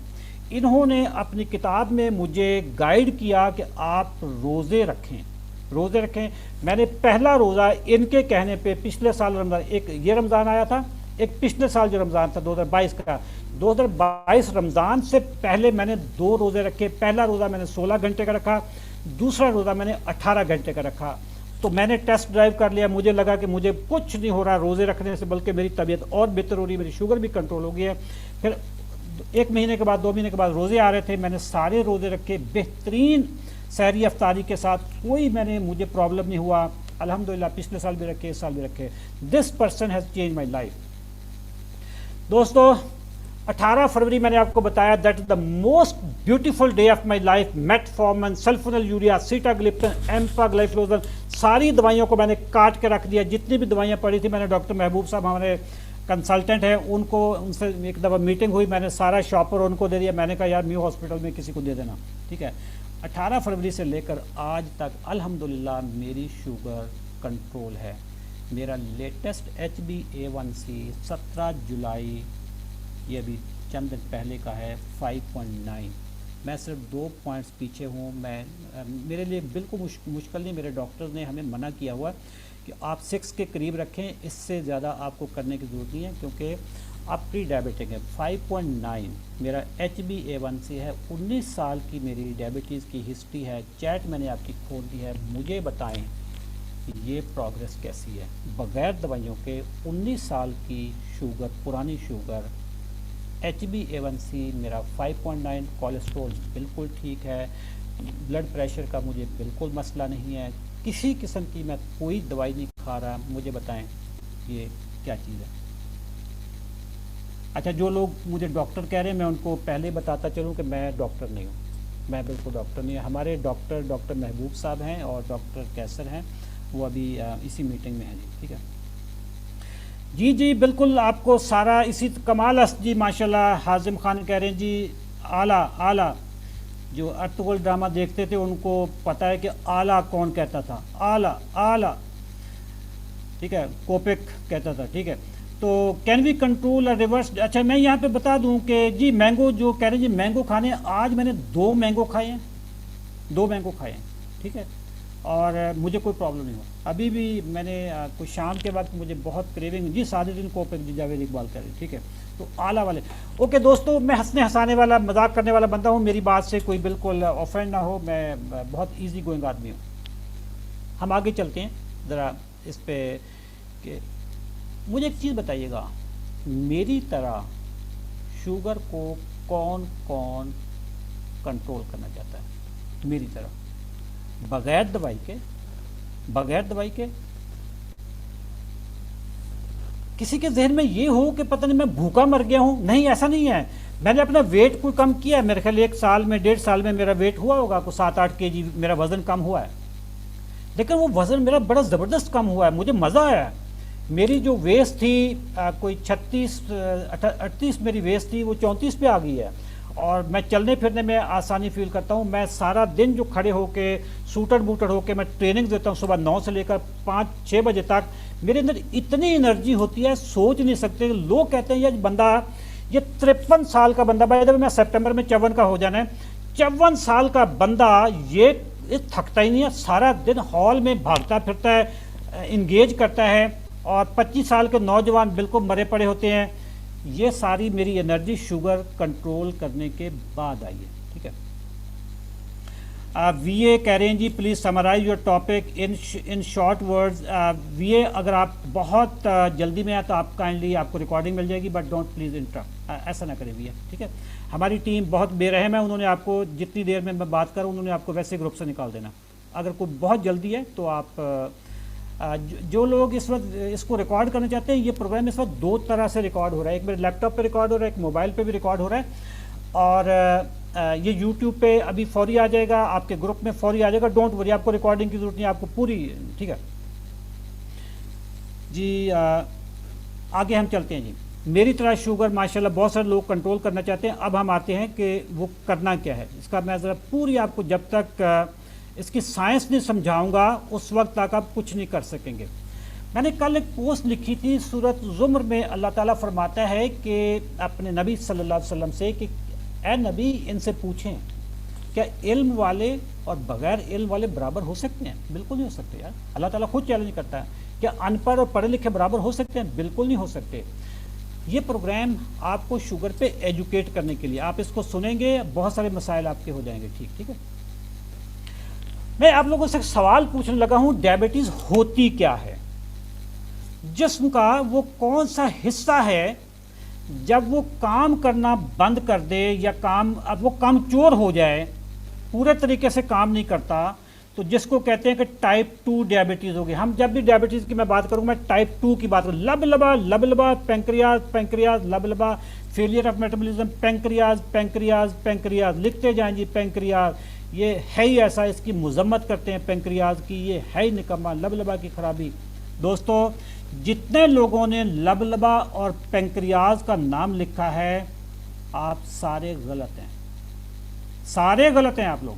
[SPEAKER 2] इन्होंने अपनी किताब में मुझे गाइड किया कि आप रोज़े रखें, रोज़े रखें। मैंने पहला रोज़ा इनके कहने पे पिछले साल रमज़ान, एक ये रमज़ान आया था, एक पिछले साल जो रमज़ान था 2022 का, 2022 रमज़ान से पहले मैंने 2 रोज़े रखे। पहला रोज़ा मैंने 16 घंटे का रखा, दूसरा रोज़ा मैंने 18 घंटे का रखा। तो मैंने टेस्ट ड्राइव कर लिया, मुझे लगा कि मुझे कुछ नहीं हो रहा रोज़े रखने से, बल्कि मेरी तबीयत और बेहतर हो रही है, मेरी शुगर भी कंट्रोल हो गई है। फिर 1 महीने के बाद, 2 महीने के बाद रोज़े आ रहे थे, मैंने सारे रोज़े रखे बेहतरीन सहरी अफ्तारी के साथ, कोई मुझे प्रॉब्लम नहीं हुआ अल्हम्दुलिल्लाह। पिछले साल भी रखे, इस साल भी रखे। This person has change my life. दोस्तों 18 फरवरी मैंने आपको बताया that is the most beautiful day of my life. Metformin, sulfonylurea, sitagliptin, empagliflozin, सारी दवाइयों को मैंने काट के रख दिया। जितनी भी दवाइयाँ पड़ी थी मैंने डॉक्टर महबूब साहब हमारे कंसल्टेंट हैं, उनसे एक दफ़ा मीटिंग हुई, मैंने सारा शॉपर उनको दे दिया। मैंने कहा यार म्यू हॉस्पिटल में किसी को दे देना, ठीक है। 18 फरवरी से लेकर आज तक अल्हम्दुलिल्लाह मेरी शुगर कंट्रोल है। मेरा लेटेस्ट HbA1c 17 जुलाई, ये अभी चंद दिन पहले का है, 5.9। मैं सिर्फ 2 पॉइंट्स पीछे हूँ। मेरे लिए बिल्कुल मुश्किल नहीं। मेरे डॉक्टर ने हमें मना किया हुआ कि आप 6 के करीब रखें, इससे ज़्यादा आपको करने की ज़रूरत नहीं है, क्योंकि आप प्री डायबिटिक है। 5.9 मेरा HbA1c है। 19 साल की मेरी डायबिटीज़ की हिस्ट्री है। चैट मैंने आपकी खोल दी है। मुझे बताएं कि ये प्रोग्रेस कैसी है बग़ैर दवाइयों के। 19 साल की शुगर, पुरानी शुगर, HbA1c मेरा 5.9, कोलेस्ट्रॉल बिल्कुल ठीक है, ब्लड प्रेशर का मुझे बिल्कुल मसला नहीं है, किसी किस्म की मैं कोई दवाई नहीं खा रहा। मुझे बताएं ये क्या चीज़ है। अच्छा, जो लोग मुझे डॉक्टर कह रहे हैं, मैं उनको पहले बताता चलूं कि मैं डॉक्टर नहीं हूं, मैं बिल्कुल डॉक्टर नहीं हूं। हमारे डॉक्टर महबूब साहब हैं और डॉक्टर कैसर हैं, वो अभी इसी मीटिंग में हैं जी, ठीक है जी बिल्कुल। आपको सारा इसी कमाल अस जी माशाल्लाह। हाजिम खान कह रहे हैं जी आला आला। जो अर्तुगरुल ड्रामा देखते थे उनको पता है कि आला कौन कहता था, आला आला, ठीक है, कोपिक कहता था, ठीक है। तो कैन वी कंट्रोल रिवर्स। अच्छा, मैं यहाँ पे बता दूँ कि जी मैंगो, जो कह रहे हैं जी मैंगो खाने, आज मैंने 2 मैंगो खाए हैं, 2 मैंगो खाए हैं, ठीक है, और मुझे कोई प्रॉब्लम नहीं हुआ। अभी भी मैंने कुछ शाम के वक्त मुझे बहुत क्रेविंग जी, सादिन कोपिक जी, जावेद इकबाल कह रहे हैं, ठीक है। तो आला वाले। ओके दोस्तों, मैं हंसने हंसाने वाला, मजाक करने वाला बंदा हूँ, मेरी बात से कोई बिल्कुल ऑफेंड ना हो, मैं बहुत ईजी गोइंग आदमी हूँ। हम आगे चलते हैं ज़रा इस पे कि मुझे एक चीज़ बताइएगा, मेरी तरह शुगर को कौन कौन कंट्रोल करना चाहता है मेरी तरह, बगैर दवाई के, बगैर दवाई के। किसी के जहन में ये हो कि पता नहीं मैं भूखा मर गया हूँ, नहीं, ऐसा नहीं है। मैंने अपना वेट कोई कम किया है, मेरे ख्याल 1 साल में, 1.5 साल में मेरा वेट हुआ होगा कुछ 7-8 kg मेरा वज़न कम हुआ है, लेकिन वो वज़न मेरा बड़ा ज़बरदस्त कम हुआ है, मुझे मज़ा आया। मेरी जो वेस्ट थी कोई 36-38 मेरी वेस्ट थी, वो 34 पे आ गई है, और मैं चलने फिरने में आसानी फील करता हूँ। मैं सारा दिन जो खड़े होके सूटर बूटर होके मैं ट्रेनिंग देता हूँ सुबह 9 से लेकर 5-6 बजे तक, मेरे अंदर इतनी एनर्जी होती है, सोच नहीं सकते। लोग कहते हैं ये बंदा, ये 53 साल का बंदा, भाई मैं सितंबर में 54 का हो जाना है, 54 साल का बंदा ये थकता ही नहीं है, सारा दिन हॉल में भागता फिरता है, इंगेज करता है, और 25 साल के नौजवान बिल्कुल मरे पड़े होते हैं। ये सारी मेरी एनर्जी शुगर कंट्रोल करने के बाद आई है, ठीक है। VA कह रहे हैं जी please summarise your topic in short words. VA अगर आप बहुत जल्दी में आए तो आप काइंडली, आपको रिकॉर्डिंग मिल जाएगी, बट डोंट प्लीज़ इंटरप्ट, ऐसा ना करें VA, ठीक है। हमारी टीम बहुत बेरहम है, उन्होंने आपको जितनी देर में मैं बात करूँ उन्होंने आपको वैसे ग्रुप से निकाल देना। अगर कोई बहुत जल्दी है तो आप जो लोग इस वक्त इसको रिकॉर्ड करना चाहते हैं, ये प्रोग्राम इस वक्त 2 तरह से रिकॉर्ड हो रहा है, एक मेरे लैपटॉप पे रिकॉर्ड हो रहा है, एक मोबाइल पे भी रिकॉर्ड हो रहा है, और ये यूट्यूब पे अभी फौरी आ जाएगा, आपके ग्रुप में फौरी आ जाएगा। डोंट वरी, आपको रिकॉर्डिंग की जरूरत नहीं है, आपको पूरी, ठीक है जी। आगे हम चलते हैं जी। मेरी तरह शुगर माशाल्लाह बहुत सारे लोग कंट्रोल करना चाहते हैं। अब हम आते हैं कि वो करना क्या है इसका। मैं ज़रा पूरी आपको जब तक इसकी साइंस नहीं समझाऊंगा उस वक्त तक आप कुछ नहीं कर सकेंगे। मैंने कल एक पोस्ट लिखी थी, सूरत ज़ुमर में अल्लाह ताला फरमाता है कि अपने नबी सल्लल्लाहु अलैहि वसल्लम से कि ए नबी, इनसे पूछें क्या इल्म वाले और बग़ैर इल्म वाले बराबर हो सकते हैं? बिल्कुल नहीं हो सकते यार। अल्लाह ताला खुद चैलेंज करता है, क्या अनपढ़ और पढ़े लिखे बराबर हो सकते हैं? बिल्कुल नहीं हो सकते। ये प्रोग्राम आपको शुगर पे एजुकेट करने के लिए, आप इसको सुनेंगे बहुत सारे मसाइल आपके हो जाएंगे ठीक। ठीक है, मैं आप लोगों से सवाल पूछने लगा हूं, डायबिटीज़ होती क्या है? जिस्म का वो कौन सा हिस्सा है जब वो काम करना बंद कर दे या अब वो कमज़ोर हो जाए, पूरे तरीके से काम नहीं करता, तो जिसको कहते हैं कि टाइप 2 डायबिटीज़ होगी। हम जब भी डायबिटीज़ की मैं बात करूँ, मैं टाइप 2 की बात करूँ। लबलबा पेंक्रियाज लबलबा, फेलियर ऑफ मेटाबॉलिज्म, पेंक्रियाज लिखते जाएं जी। पेंक्रियाज ये है ही ऐसा, इसकी मजम्मत करते हैं पेंक्रियाज की, ये है ही निकम्मा, लबलबा की खराबी। दोस्तों, जितने लोगों ने लबलबा और पेंक्रियाज का नाम लिखा है, आप सारे गलत हैं, सारे गलत हैं आप लोग।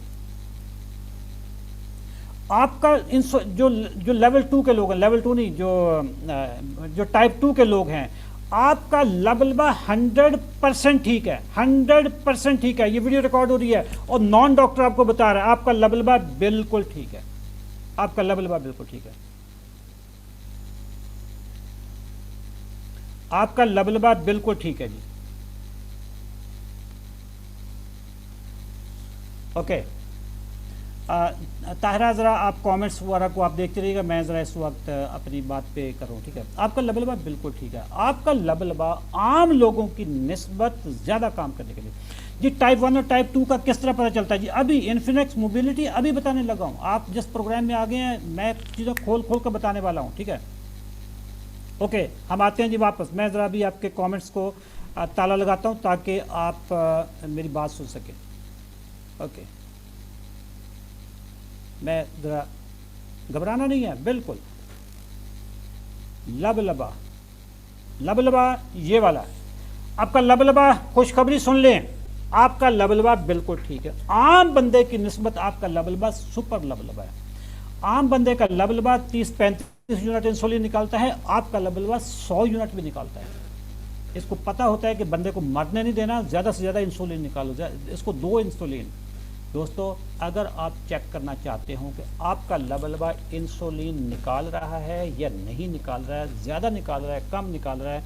[SPEAKER 2] आपका जो लेवल 2 के लोग हैं, लेवल 2 नहीं, जो टाइप 2 के लोग हैं, आपका लबलबा 100% ठीक है, 100% ठीक है। ये वीडियो रिकॉर्ड हो रही है और नॉन डॉक्टर आपको बता रहा है आपका लबलबा बिल्कुल ठीक है, आपका लबलबा बिल्कुल ठीक है, आपका लबलबा बिल्कुल ठीक है जी। ओके, ताहिरा ज़रा आप कमेंट्स वगैरह को आप देखते रहिएगा, मैं ज़रा इस वक्त अपनी बात पे करूँ। ठीक है, आपका लबलबा बिल्कुल ठीक है, आपका लबलबा आम लोगों की निस्बत ज़्यादा काम करने के लिए जी। टाइप 1 और टाइप 2 का किस तरह पता चलता है जी? अभी इन्फिनिक्स मोबिलिटी अभी बताने लगा हूँ। आप जिस प्रोग्राम में आ गए हैं, मैं चीज़ें खोल कर बताने वाला हूँ। ठीक है, ओके, हम आते हैं जी वापस। मैं ज़रा अभी आपके कमेंट्स को ताला लगाता हूँ ताकि आप मेरी बात सुन सकें। ओके, मैं ज़रा, घबराना नहीं है बिल्कुल। लबलबा ये वाला है आपका लबलबा। खुशखबरी सुन लें, आपका लबलबा बिल्कुल ठीक है। आम बंदे की निस्बत आपका लबलबा सुपर लबलबा है। आम बंदे का लबलबा 30-35 यूनिट इंसुलिन निकालता है, आपका लबलबा 100 यूनिट भी निकालता है। इसको पता होता है कि बंदे को मरने नहीं देना, ज़्यादा से ज़्यादा इंसुलिन निकालो, इसको 2 इंसुलिन। दोस्तों, अगर आप चेक करना चाहते हो कि आपका लबलबा इंसुलिन निकाल रहा है या नहीं निकाल रहा है, ज़्यादा निकाल रहा है, कम निकाल रहा है,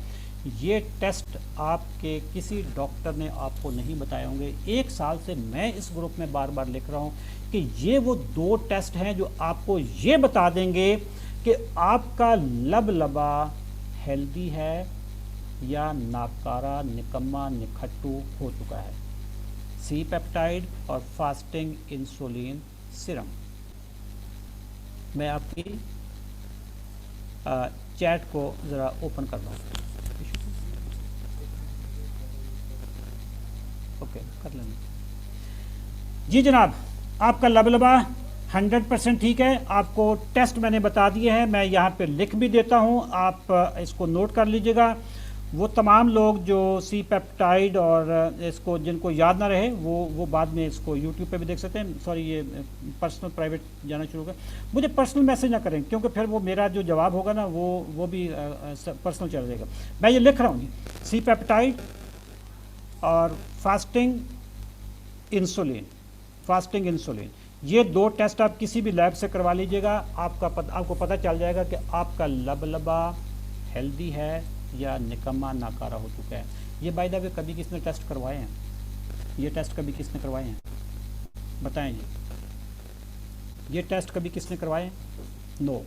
[SPEAKER 2] ये टेस्ट आपके किसी डॉक्टर ने आपको नहीं बताए होंगे। 1 साल से मैं इस ग्रुप में बार बार लिख रहा हूँ कि ये वो 2 टेस्ट हैं जो आपको ये बता देंगे कि आपका लबलबा हेल्दी है या नाकारा, निकम्मा, निखट्टू हो चुका है। सी पेप्टाइड और फास्टिंग इंसुलिन सिरम। मैं आपकी चैट को ज़रा ओपन कर रहा हूँ। ओके, कर लेंगे जी जनाब। आपका लबलबा 100% ठीक है। आपको टेस्ट मैंने बता दिए हैं, मैं यहाँ पे लिख भी देता हूँ, आप इसको नोट कर लीजिएगा। वो तमाम लोग जो सी पेप्टाइड और इसको जिनको याद ना रहे, वो बाद में इसको यूट्यूब पे भी देख सकते हैं। सॉरी, ये पर्सनल प्राइवेट जाना शुरू कर, मुझे पर्सनल मैसेज ना करें क्योंकि फिर वो मेरा जो जवाब होगा ना वो भी पर्सनल चल जाएगा। मैं ये लिख रहा हूँ जी, सी पेप्टाइड और फास्टिंग इंसुलिन, ये 2 टेस्ट आप किसी भी लैब से करवा लीजिएगा। आपको पता चल जाएगा कि आपका लबलबा हेल्दी है या निकम्मा, नाकारा हो चुका है। ये बाय द वे कभी किसने टेस्ट करवाए हैं? ये टेस्ट कभी किसने करवाए हैं? बताएं जी, ये टेस्ट कभी किसने करवाए हैं? नो।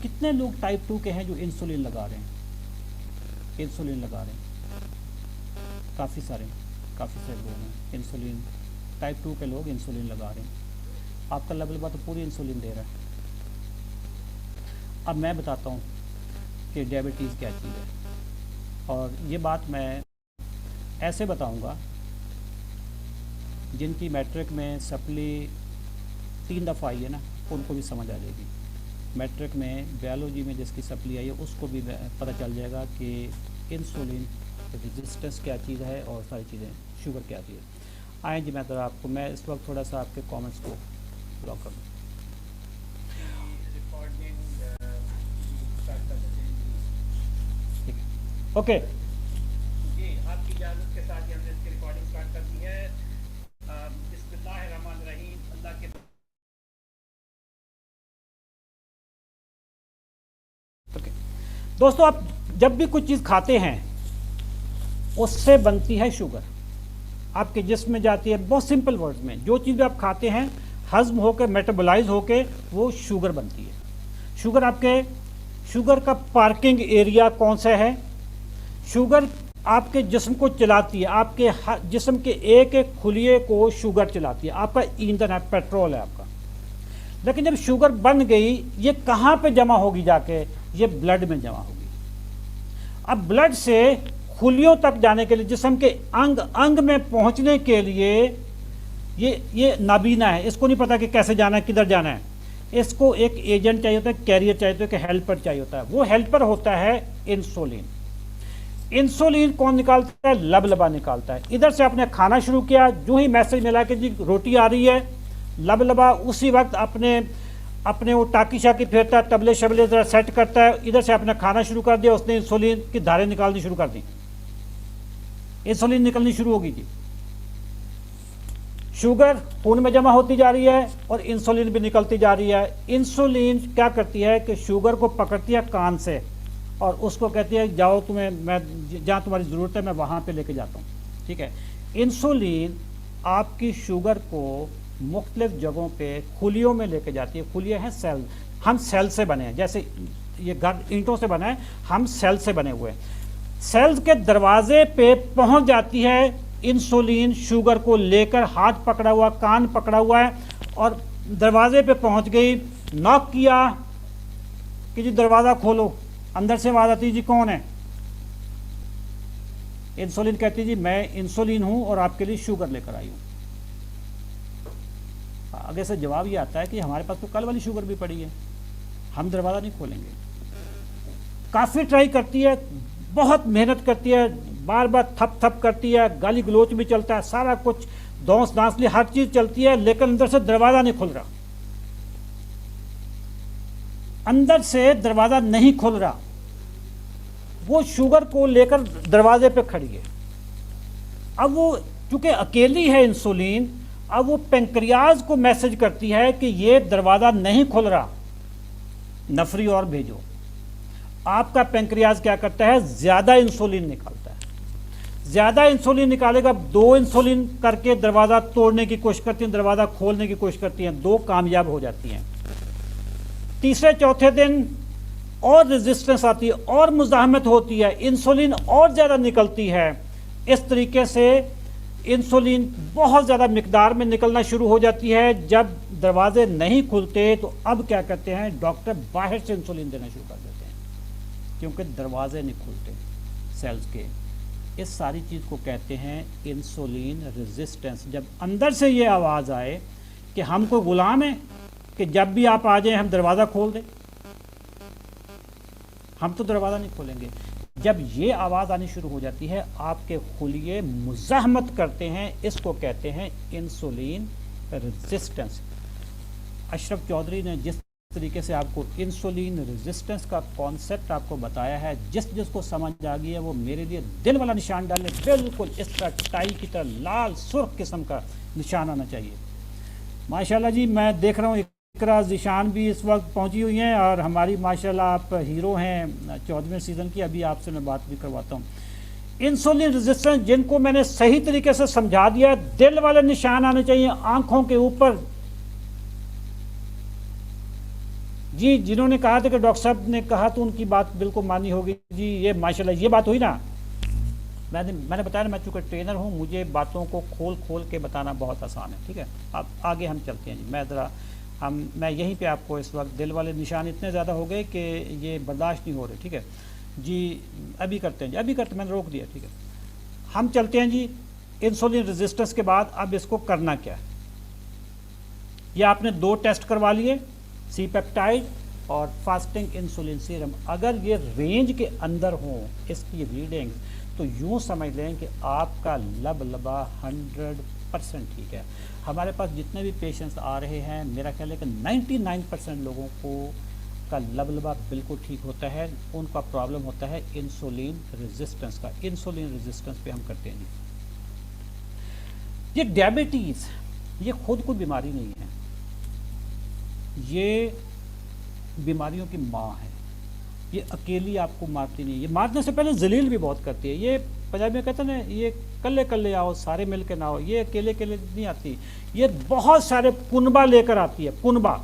[SPEAKER 2] कितने लोग टाइप 2 के हैं जो इंसुलिन लगा रहे हैं? काफ़ी सारे लोग हैं इंसुलिन, टाइप 2 के लोग इंसुलिन लगा रहे हैं। आपका लबलबा तो पूरी इंसुलिन दे रहा है। अब मैं बताता हूँ कि डायबिटीज़ क्या चीज़ है, और ये बात मैं ऐसे बताऊँगा जिनकी मैट्रिक में सप्ली 3 दफ़ा आई है ना, उनको भी समझ आ जाएगी। मैट्रिक में बायोलॉजी में जिसकी सप्ली आई है उसको भी पता चल जाएगा कि इंसुलिन रेजिस्टेंस क्या चीज़ है और सारी चीज़ें, शुगर क्या चीज़ है। आए जी मैं तो आपको, मैं इस वक्त थोड़ा सा आपके कमेंट्स को ब्लॉक कर दूँ। ओके
[SPEAKER 1] जी, आपकी इजाज़त के साथ ही हमने इसकी रिकॉर्डिंग स्टार्ट कर दी है। बिस्मिल्लाहिर्रहमानिर्रहीम। अल्लाह के
[SPEAKER 2] दोस्तों, आप जब भी कुछ चीज़ खाते हैं उससे बनती है शुगर, आपके जिस्म में जाती है। बहुत सिंपल वर्ड्स में, जो चीज़ भी आप खाते हैं हज़म होकर मेटाबोलाइज होकर वो शुगर बनती है। शुगर आपके, शुगर का पार्किंग एरिया कौन सा है? शुगर आपके जिस्म को चलाती है, आपके जिस्म के एक एक खुलिये को शुगर चलाती है, आपका ईंधन है, पेट्रोल है आपका। लेकिन जब शुगर बन गई, ये कहाँ पे जमा होगी जाके? ये ब्लड में जमा होगी। अब ब्लड से खुलियों तक जाने के लिए, जिस्म के अंग अंग में पहुंचने के लिए ये नाबीना है, इसको नहीं पता कि कैसे जाना है, किधर जाना है। इसको एक एजेंट चाहिए होता है, कैरियर चाहिए होता है, एक हेल्पर चाहिए होता है। वो हेल्पर होता है इंसुलिन। इंसुलिन कौन निकालता है? लबलबा निकालता है। इधर से आपने खाना शुरू किया, जो ही मैसेज मिला कि जी रोटी आ रही है, लबलबा उसी वक्त अपने वो टाकी शाकी फेरता है, तबले शबले जरा सेट करता है, इधर से आपने खाना शुरू कर दिया, उसने इंसुलिन की धारें निकालनी शुरू कर दी, इंसुलिन निकलनी शुरू होगी जी। शुगर खून में जमा होती जा रही है और इंसुलिन भी निकलती जा रही है। इंसुलिन क्या करती है कि शुगर को पकड़ती है कान से और उसको कहती है जाओ, तुम्हें मैं जहाँ तुम्हारी ज़रूरत है मैं वहाँ पे लेके जाता हूँ, ठीक है। इंसुलिन आपकी शुगर को मुख्तलिफ जगहों पे खुलियों में लेके जाती है। खुलियाँ हैं सेल, हम सेल से बने हैं, जैसे ये घर ईंटों से बना है, हम सेल से बने हुए हैं। सेल्स के दरवाजे पे पहुंच जाती है इंसुलिन, शुगर को लेकर, हाथ पकड़ा हुआ, कान पकड़ा हुआ है और दरवाजे पे पहुंच गई। नॉक किया कि जी दरवाज़ा खोलो, अंदर से आवाज़ आती जी कौन है? इंसुलिन कहती जी मैं इंसुलिन हूं और आपके लिए शुगर लेकर आई हूं। आगे से जवाब ये आता है कि हमारे पास तो कल वाली शुगर भी पड़ी है, हम दरवाज़ा नहीं खोलेंगे। काफ़ी ट्राई करती है, बहुत मेहनत करती है, बार बार थप थप करती है, गाली गलोच भी चलता है, सारा कुछ दौस दांसली हर चीज़ चलती है, लेकिन अंदर से दरवाज़ा नहीं खुल रहा, अंदर से दरवाज़ा नहीं खुल रहा। वो शुगर को लेकर दरवाजे पे खड़ी है। अब वो चूंकि अकेली है इंसुलिन, अब वो पेंक्रियाज को मैसेज करती है कि ये दरवाज़ा नहीं खुल रहा, नफरी और भेजो। आपका पेंक्रियाज क्या करता है? ज़्यादा इंसुलिन निकालता है। ज़्यादा इंसुलिन निकालेगा, 2 इंसुलिन करके दरवाज़ा तोड़ने की कोशिश करती हैं, दरवाज़ा खोलने की कोशिश करती हैं, 2 कामयाब हो जाती हैं। तीसरे चौथे दिन और रेजिस्टेंस आती है और मुज़ाहमत होती है, इंसुलिन और ज़्यादा निकलती है। इस तरीके से इंसुलिन बहुत ज़्यादा मिकदार में निकलना शुरू हो जाती है। जब दरवाजे नहीं खुलते तो अब क्या करते हैं, डॉक्टर बाहर से इंसुलिन देना शुरू कर देते हैं, क्योंकि दरवाजे नहीं खुलते सेल्स के। इस सारी चीज़ को कहते हैं इंसुलिन रेजिस्टेंस। जब अंदर से ये आवाज़ आए कि हम कोई गुलाम है कि जब भी आप आ जाएं हम दरवाज़ा खोल दें, हम तो दरवाज़ा नहीं खोलेंगे। जब ये आवाज़ आनी शुरू हो जाती है, आपके खुलिये मुज़ाहमत करते हैं, इसको कहते हैं इंसुलिन रेजिस्टेंस। अशरफ चौधरी ने जिस तरीके से आपको इंसुलिन रेजिस्टेंस का कॉन्सेप्ट आपको बताया है, जिसको समझ आ गई है वो मेरे लिए दिल वाला निशान डालने, बिल्कुल इस तरह टाई की तरह लाल सुर्ख किस्म का निशान आना चाहिए। माशाल्लाह जी, मैं देख रहा हूँ इकरा ज़िशान भी इस वक्त पहुंची हुई हैं और हमारी माशाल्लाह आप हीरो हैं 14वें सीज़न की। अभी आपसे मैं बात भी करवाता हूँ। इंसुलिन रेजिस्टेंस जिनको मैंने सही तरीके से समझा दिया, दिल वाले निशान आने चाहिए आंखों के ऊपर। जी, जिन्होंने कहा था कि डॉक्टर साहब ने कहा तो उनकी बात बिल्कुल मानी होगी जी। ये माशाल्लाह ये बात हुई ना, मैंने बताया ना, मैं चूँकि ट्रेनर हूँ, मुझे बातों को खोल खोल के बताना बहुत आसान है, ठीक है। अब आगे हम चलते हैं जी। मैं यहीं पे आपको इस वक्त दिल वाले निशान इतने ज़्यादा हो गए कि ये बर्दाश्त नहीं हो रहे, ठीक है जी। अभी करते हैं जी, अभी करते, मैंने रोक दिया, ठीक है। हम चलते हैं जी इंसुलिन रेजिस्टेंस के बाद। अब इसको करना क्या है? ये आपने 2 टेस्ट करवा लिए, सी पेप्टाइड और फास्टिंग इंसुलिन सीरम अगर ये रेंज के अंदर हो इसकी रीडिंग्स, तो यूँ समझ लें कि आपका लबलबा 100% ठीक है। हमारे पास जितने भी पेशेंट्स आ रहे हैं, मेरा ख्याल है कि 99% लोगों को का लबलबा बिल्कुल ठीक होता है। उनका प्रॉब्लम होता है इंसुलिन रेजिस्टेंस का। इंसुलिन रेजिस्टेंस पे हम करते हैं जी। ये डायबिटीज़ ये खुद कोई बीमारी नहीं है, ये बीमारियों की माँ है। ये अकेली आपको मारती नहीं, ये मारने से पहले जलील भी बहुत करती है। ये पंजाबी में कहते हैं ना, ये कल्ले कल्ले आओ सारे मिल के ना आओ, ये अकेले अकेले नहीं आती, ये बहुत सारे कुनबा लेकर आती है। कुनबा,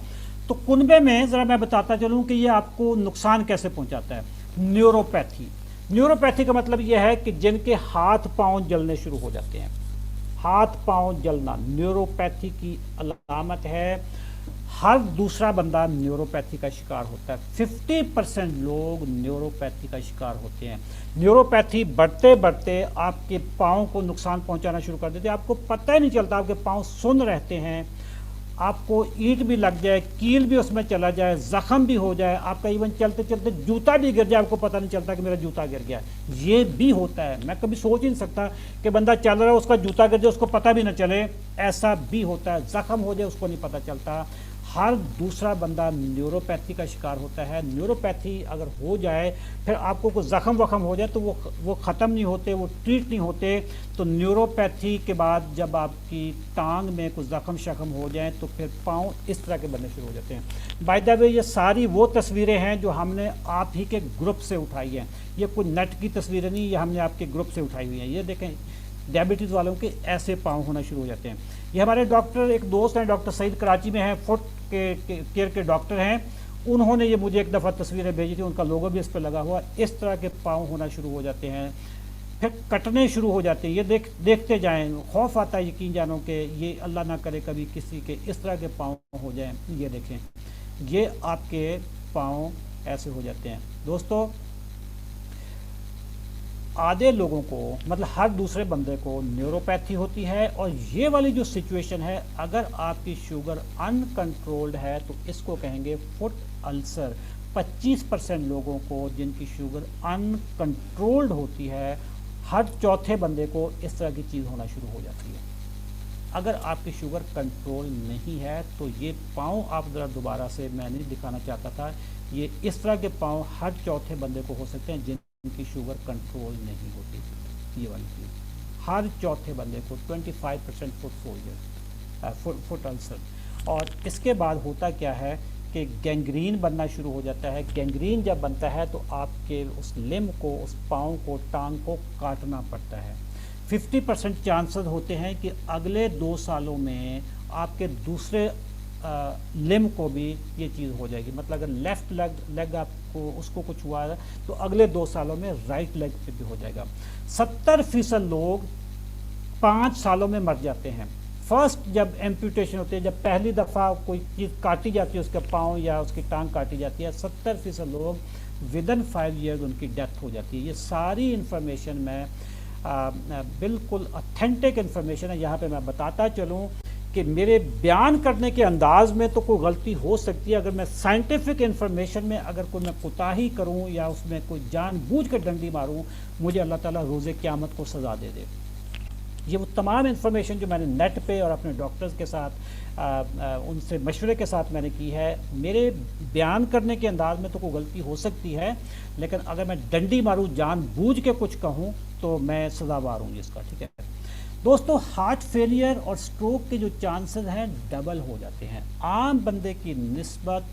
[SPEAKER 2] तो कुनबे में ज़रा मैं बताता चलूँ कि ये आपको नुकसान कैसे पहुँचाता है। न्यूरोपैथी, न्यूरोपैथी का मतलब ये है कि जिनके हाथ पाँव जलने शुरू हो जाते हैं, हाथ पाँव जलना न्यूरोपैथी की अलामत है। हर दूसरा बंदा न्यूरोपैथी का शिकार होता है। 50% लोग न्यूरोपैथी का शिकार होते हैं। न्यूरोपैथी बढ़ते बढ़ते आपके पाँव को नुकसान पहुंचाना शुरू कर देते हैं। आपको पता ही नहीं चलता, आपके पाँव सुन्न रहते हैं, आपको ईंट भी लग जाए, कील भी उसमें चला जाए, जख्म भी हो जाए, आपका इवन चलते चलते जूता भी गिर जाए, आपको पता नहीं चलता कि मेरा जूता गिर गया। ये भी होता है। मैं कभी सोच ही नहीं सकता कि बंदा चल रहा है उसका जूता गिर जाए उसको पता भी ना चले, ऐसा भी होता है। जख्म हो जाए उसको नहीं पता चलता। हर दूसरा बंदा न्यूरोपैथी का शिकार होता है। न्यूरोपैथी अगर हो जाए, फिर आपको कुछ जख्म वख्म हो जाए तो वो ख़त्म नहीं होते, वो ट्रीट नहीं होते। तो न्यूरोपैथी के बाद जब आपकी टांग में कुछ जख्म शख्म हो जाए तो फिर पाँव इस तरह के बनने शुरू हो जाते हैं। बाय द वे ये सारी वो तस्वीरें हैं जो हमने आप ही के ग्रुप से उठाई हैं। ये कोई नेट की तस्वीरें नहीं, ये हमने आपके ग्रुप से उठाई हुई हैं। ये देखें, डायबिटीज़ वालों के ऐसे पाँव होना शुरू हो जाते हैं। ये हमारे डॉक्टर, एक दोस्त हैं डॉक्टर सईद, कराची में हैं, फुट केयर के डॉक्टर हैं। उन्होंने ये मुझे एक दफ़ा तस्वीरें भेजी थी, उनका लोगो भी इस पर लगा हुआ। इस तरह के पाँव होना शुरू हो जाते हैं, फिर कटने शुरू हो जाते हैं। ये देखते जाएं, खौफ आता है यकीन जानो कि ये अल्लाह ना करे कभी किसी के इस तरह के पाँव हो जाएं। ये देखें, ये आपके पाँव ऐसे हो जाते हैं। दोस्तों, आधे लोगों को, मतलब हर दूसरे बंदे को न्यूरोपैथी होती है। और ये वाली जो सिचुएशन है, अगर आपकी शुगर अनकंट्रोल्ड है तो इसको कहेंगे फुट अल्सर। 25% लोगों को जिनकी शुगर अनकंट्रोल्ड होती है, हर चौथे बंदे को इस तरह की चीज़ होना शुरू हो जाती है। अगर आपकी शुगर कंट्रोल नहीं है तो ये पाँव आप ज़रा दोबारा से, मैं नहीं दिखाना चाहता था, ये इस तरह के पाँव हर चौथे बंदे को हो सकते हैं जिनकी शुगर कंट्रोल नहीं होती। ये वाली चीज़ हर चौथे बंदे को 25% फुट अल्सर। और इसके बाद होता क्या है कि गैंग्रीन बनना शुरू हो जाता है। गैंग्रीन जब बनता है तो आपके उस लिम्ब को, उस पाँव को, टांग को काटना पड़ता है। 50% चांसेस होते हैं कि अगले 2 सालों में आपके दूसरे लिम्ब को भी ये चीज़ हो जाएगी। मतलब अगर लेफ़्ट लेग आपको उसको कुछ हुआ है तो अगले 2 सालों में राइट लेग पे भी हो जाएगा। 70% लोग 5 सालों में मर जाते हैं। फर्स्ट जब एम्पूटेशन होती है, जब पहली दफ़ा कोई चीज़ काटी जाती है, उसके पाँव या उसकी टांग काटी जाती है, 70% लोग विदिन 5 ईयर्स उनकी डेथ हो जाती है। ये सारी इन्फॉर्मेशन मैं बिल्कुल ऑथेंटिक इन्फॉर्मेशन है। यहाँ पे मैं बताता चलूँ कि मेरे बयान करने के अंदाज में तो कोई गलती हो सकती है। अगर मैं साइंटिफिक इन्फॉर्मेशन में अगर कोई मैं कोताही करूं या उसमें कोई जानबूझ कर डंडी मारूं, मुझे अल्लाह ताला रोज़े क़यामत को सज़ा दे दे। ये वो तमाम इन्फॉर्मेशन जो मैंने नेट पे और अपने डॉक्टर्स के साथ उनसे मशवरे के साथ मैंने की है, मेरे बयान करने के अंदाज में तो कोई गलती हो सकती है, लेकिन अगर मैं डंडी मारूँ, जानबूझ के कुछ कहूँ, तो मैं सज़ावार हूँ इसका। ठीक है दोस्तों, हार्ट फेलियर और स्ट्रोक के जो चांसेस हैं डबल हो जाते हैं। आम बंदे की निस्बत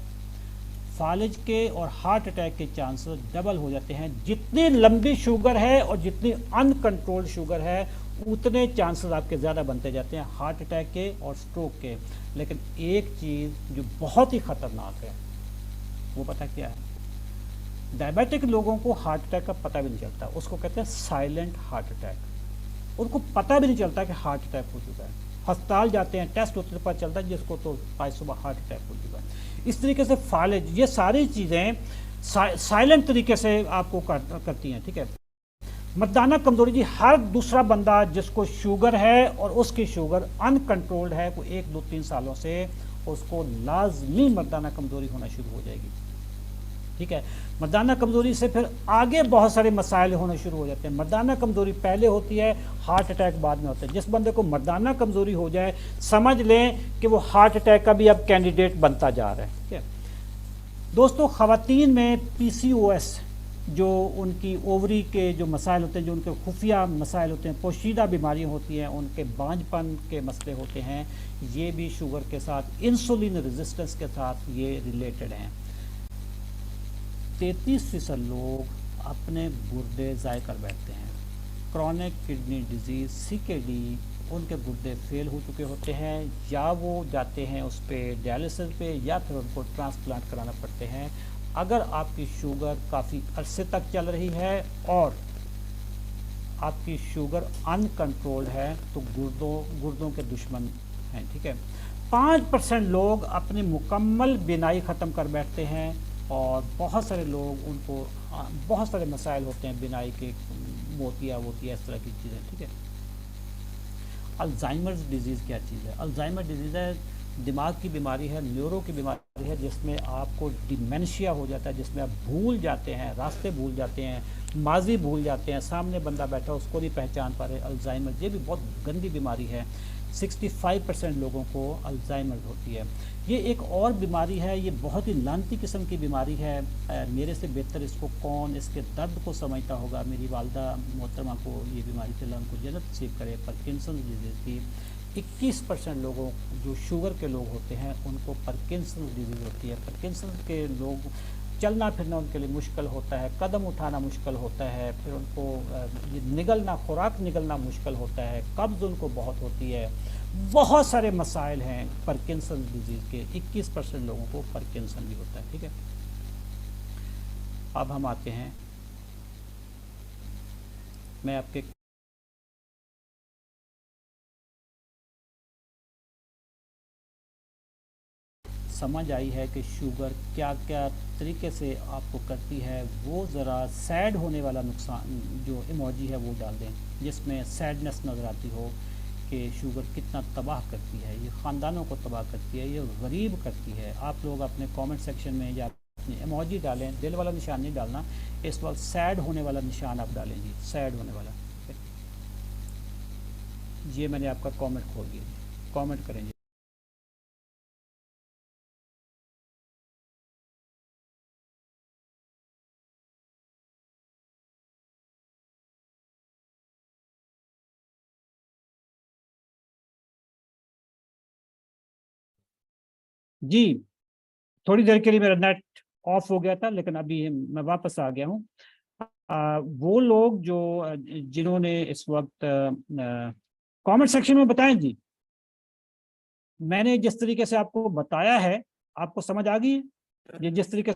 [SPEAKER 2] फालिज के और हार्ट अटैक के चांसेस डबल हो जाते हैं। जितनी लंबी शुगर है और जितनी अनकंट्रोल्ड शुगर है, उतने चांसेस आपके ज़्यादा बनते जाते हैं हार्ट अटैक के और स्ट्रोक के। लेकिन एक चीज़ जो बहुत ही ख़तरनाक है, वो पता क्या है? डायबिटिक लोगों को हार्ट अटैक का पता भी नहीं चलता। उसको कहते हैं साइलेंट हार्ट अटैक। उनको पता भी नहीं चलता कि हार्ट अटैक हो चुका है। अस्पताल जाते हैं, टेस्ट होते पता चलता है जिसको तो आज सुबह हार्ट अटैक हो चुका है। इस तरीके से फालिज, ये सारी चीज़ें साइलेंट तरीके से आपको करती हैं। ठीक है, मर्दाना कमज़ोरी जी, हर दूसरा बंदा जिसको शुगर है और उसकी शुगर अनकंट्रोल्ड है, कोई 1, 2, 3 सालों से, उसको लाजमी मर्दाना कमज़ोरी होना शुरू हो जाएगी। ठीक है। मर्दाना कमज़ोरी से फिर आगे बहुत सारे मसाइल होने शुरू हो जाते हैं। मर्दाना कमज़ोरी पहले होती है, हार्ट अटैक बाद में होता है। जिस बंदे को मर्दाना कमज़ोरी हो जाए, समझ लें कि वो हार्ट अटैक का भी अब कैंडिडेट बनता जा रहा है। ठीक है दोस्तों, ख़वातीन में PCOS, जो उनकी ओवरी के जो मसाइल होते हैं, जो उनके खुफिया मसाइल होते हैं, पोशीदा बीमारियाँ होती हैं, उनके बांझपन के मसले होते हैं, ये भी शुगर के साथ, इंसुलिन रेजिस्टेंस के साथ ये रिलेटेड हैं। 33% लोग अपने गुर्दे ज़ाय कर बैठते हैं। क्रॉनिक किडनी डिजीज़ CKD, उनके गुर्दे फेल हो चुके होते हैं, या वो जाते हैं उस पर डायलिसिस पे, या फिर उनको ट्रांसप्लांट कराना पड़ते हैं। अगर आपकी शुगर काफ़ी अरसे तक चल रही है और आपकी शुगर अनकंट्रोल्ड है तो गुर्दों के दुश्मन हैं। ठीक है, 5% लोग अपनी मुकम्मल बीनाई ख़त्म कर बैठते हैं, और बहुत सारे लोग उनको बहुत सारे मसाइल होते हैं बीनाई के, मोतिया इस तरह की चीज़ें। ठीक है, अल्जाइमर्स डिजीज़ क्या चीज़ है? अल्जाइमर डिजीज़ है दिमाग की बीमारी है, न्यूरो की बीमारी है, जिसमें आपको डिमेंशिया हो जाता है, जिसमें आप भूल जाते हैं, रास्ते भूल जाते हैं, माजी भूल जाते हैं, सामने बंदा बैठा उसको नहीं पहचान पा रहे। अल्जाइमर ये भी बहुत गंदी बीमारी है। 65% लोगों को अल्जाइमर होती है। ये एक और बीमारी है, ये बहुत ही लानती किस्म की बीमारी है। मेरे से बेहतर इसको कौन इसके दर्द को समझता होगा। मेरी वालदा मोहतरमा को ये बीमारी से अल्लाह उनको जन्नत नसीब करे, पार्किंसन डिजीज़ की। 21% लोगों जो शुगर के लोग होते हैं उनको पार्किंसन डिजीज़ होती है। पार्किंसन के लोग चलना फिरना उनके लिए मुश्किल होता है, कदम उठाना मुश्किल होता है, फिर उनको निगलना, खुराक निगलना मुश्किल होता है, कब्ज़ उनको बहुत होती है। बहुत सारे मसाइल हैं पार्किंसन डिजीज़ के। 21% लोगों को पार्किंसन भी होता है। ठीक है, अब हम आते हैं, मैं आपके समझ आई है कि शुगर क्या क्या तरीके से आपको करती है। वो ज़रा सैड होने वाला नुकसान जो इमोजी है वो डाल दें, जिसमें सैडनेस नज़र आती हो कि शुगर कितना तबाह करती है, ये ख़ानदानों को तबाह करती है, ये गरीब करती है। आप लोग अपने कमेंट सेक्शन में या अपनी इमोजी डालें, दिल वाला निशान नहीं डालना, इस वक्त सैड होने वाला निशान आप डालेंगे, सैड होने वाला। ये मैंने आपका कमेंट खोल दिया, कमेंट करेंगे। जी, थोड़ी देर के लिए मेरा नेट ऑफ हो गया था, लेकिन अभी मैं वापस आ गया हूँ। वो लोग जो जिन्होंने इस वक्त कमेंट सेक्शन में बताएं जी, मैंने जिस तरीके से आपको बताया है आपको समझ आ गई है? ये जिस तरीके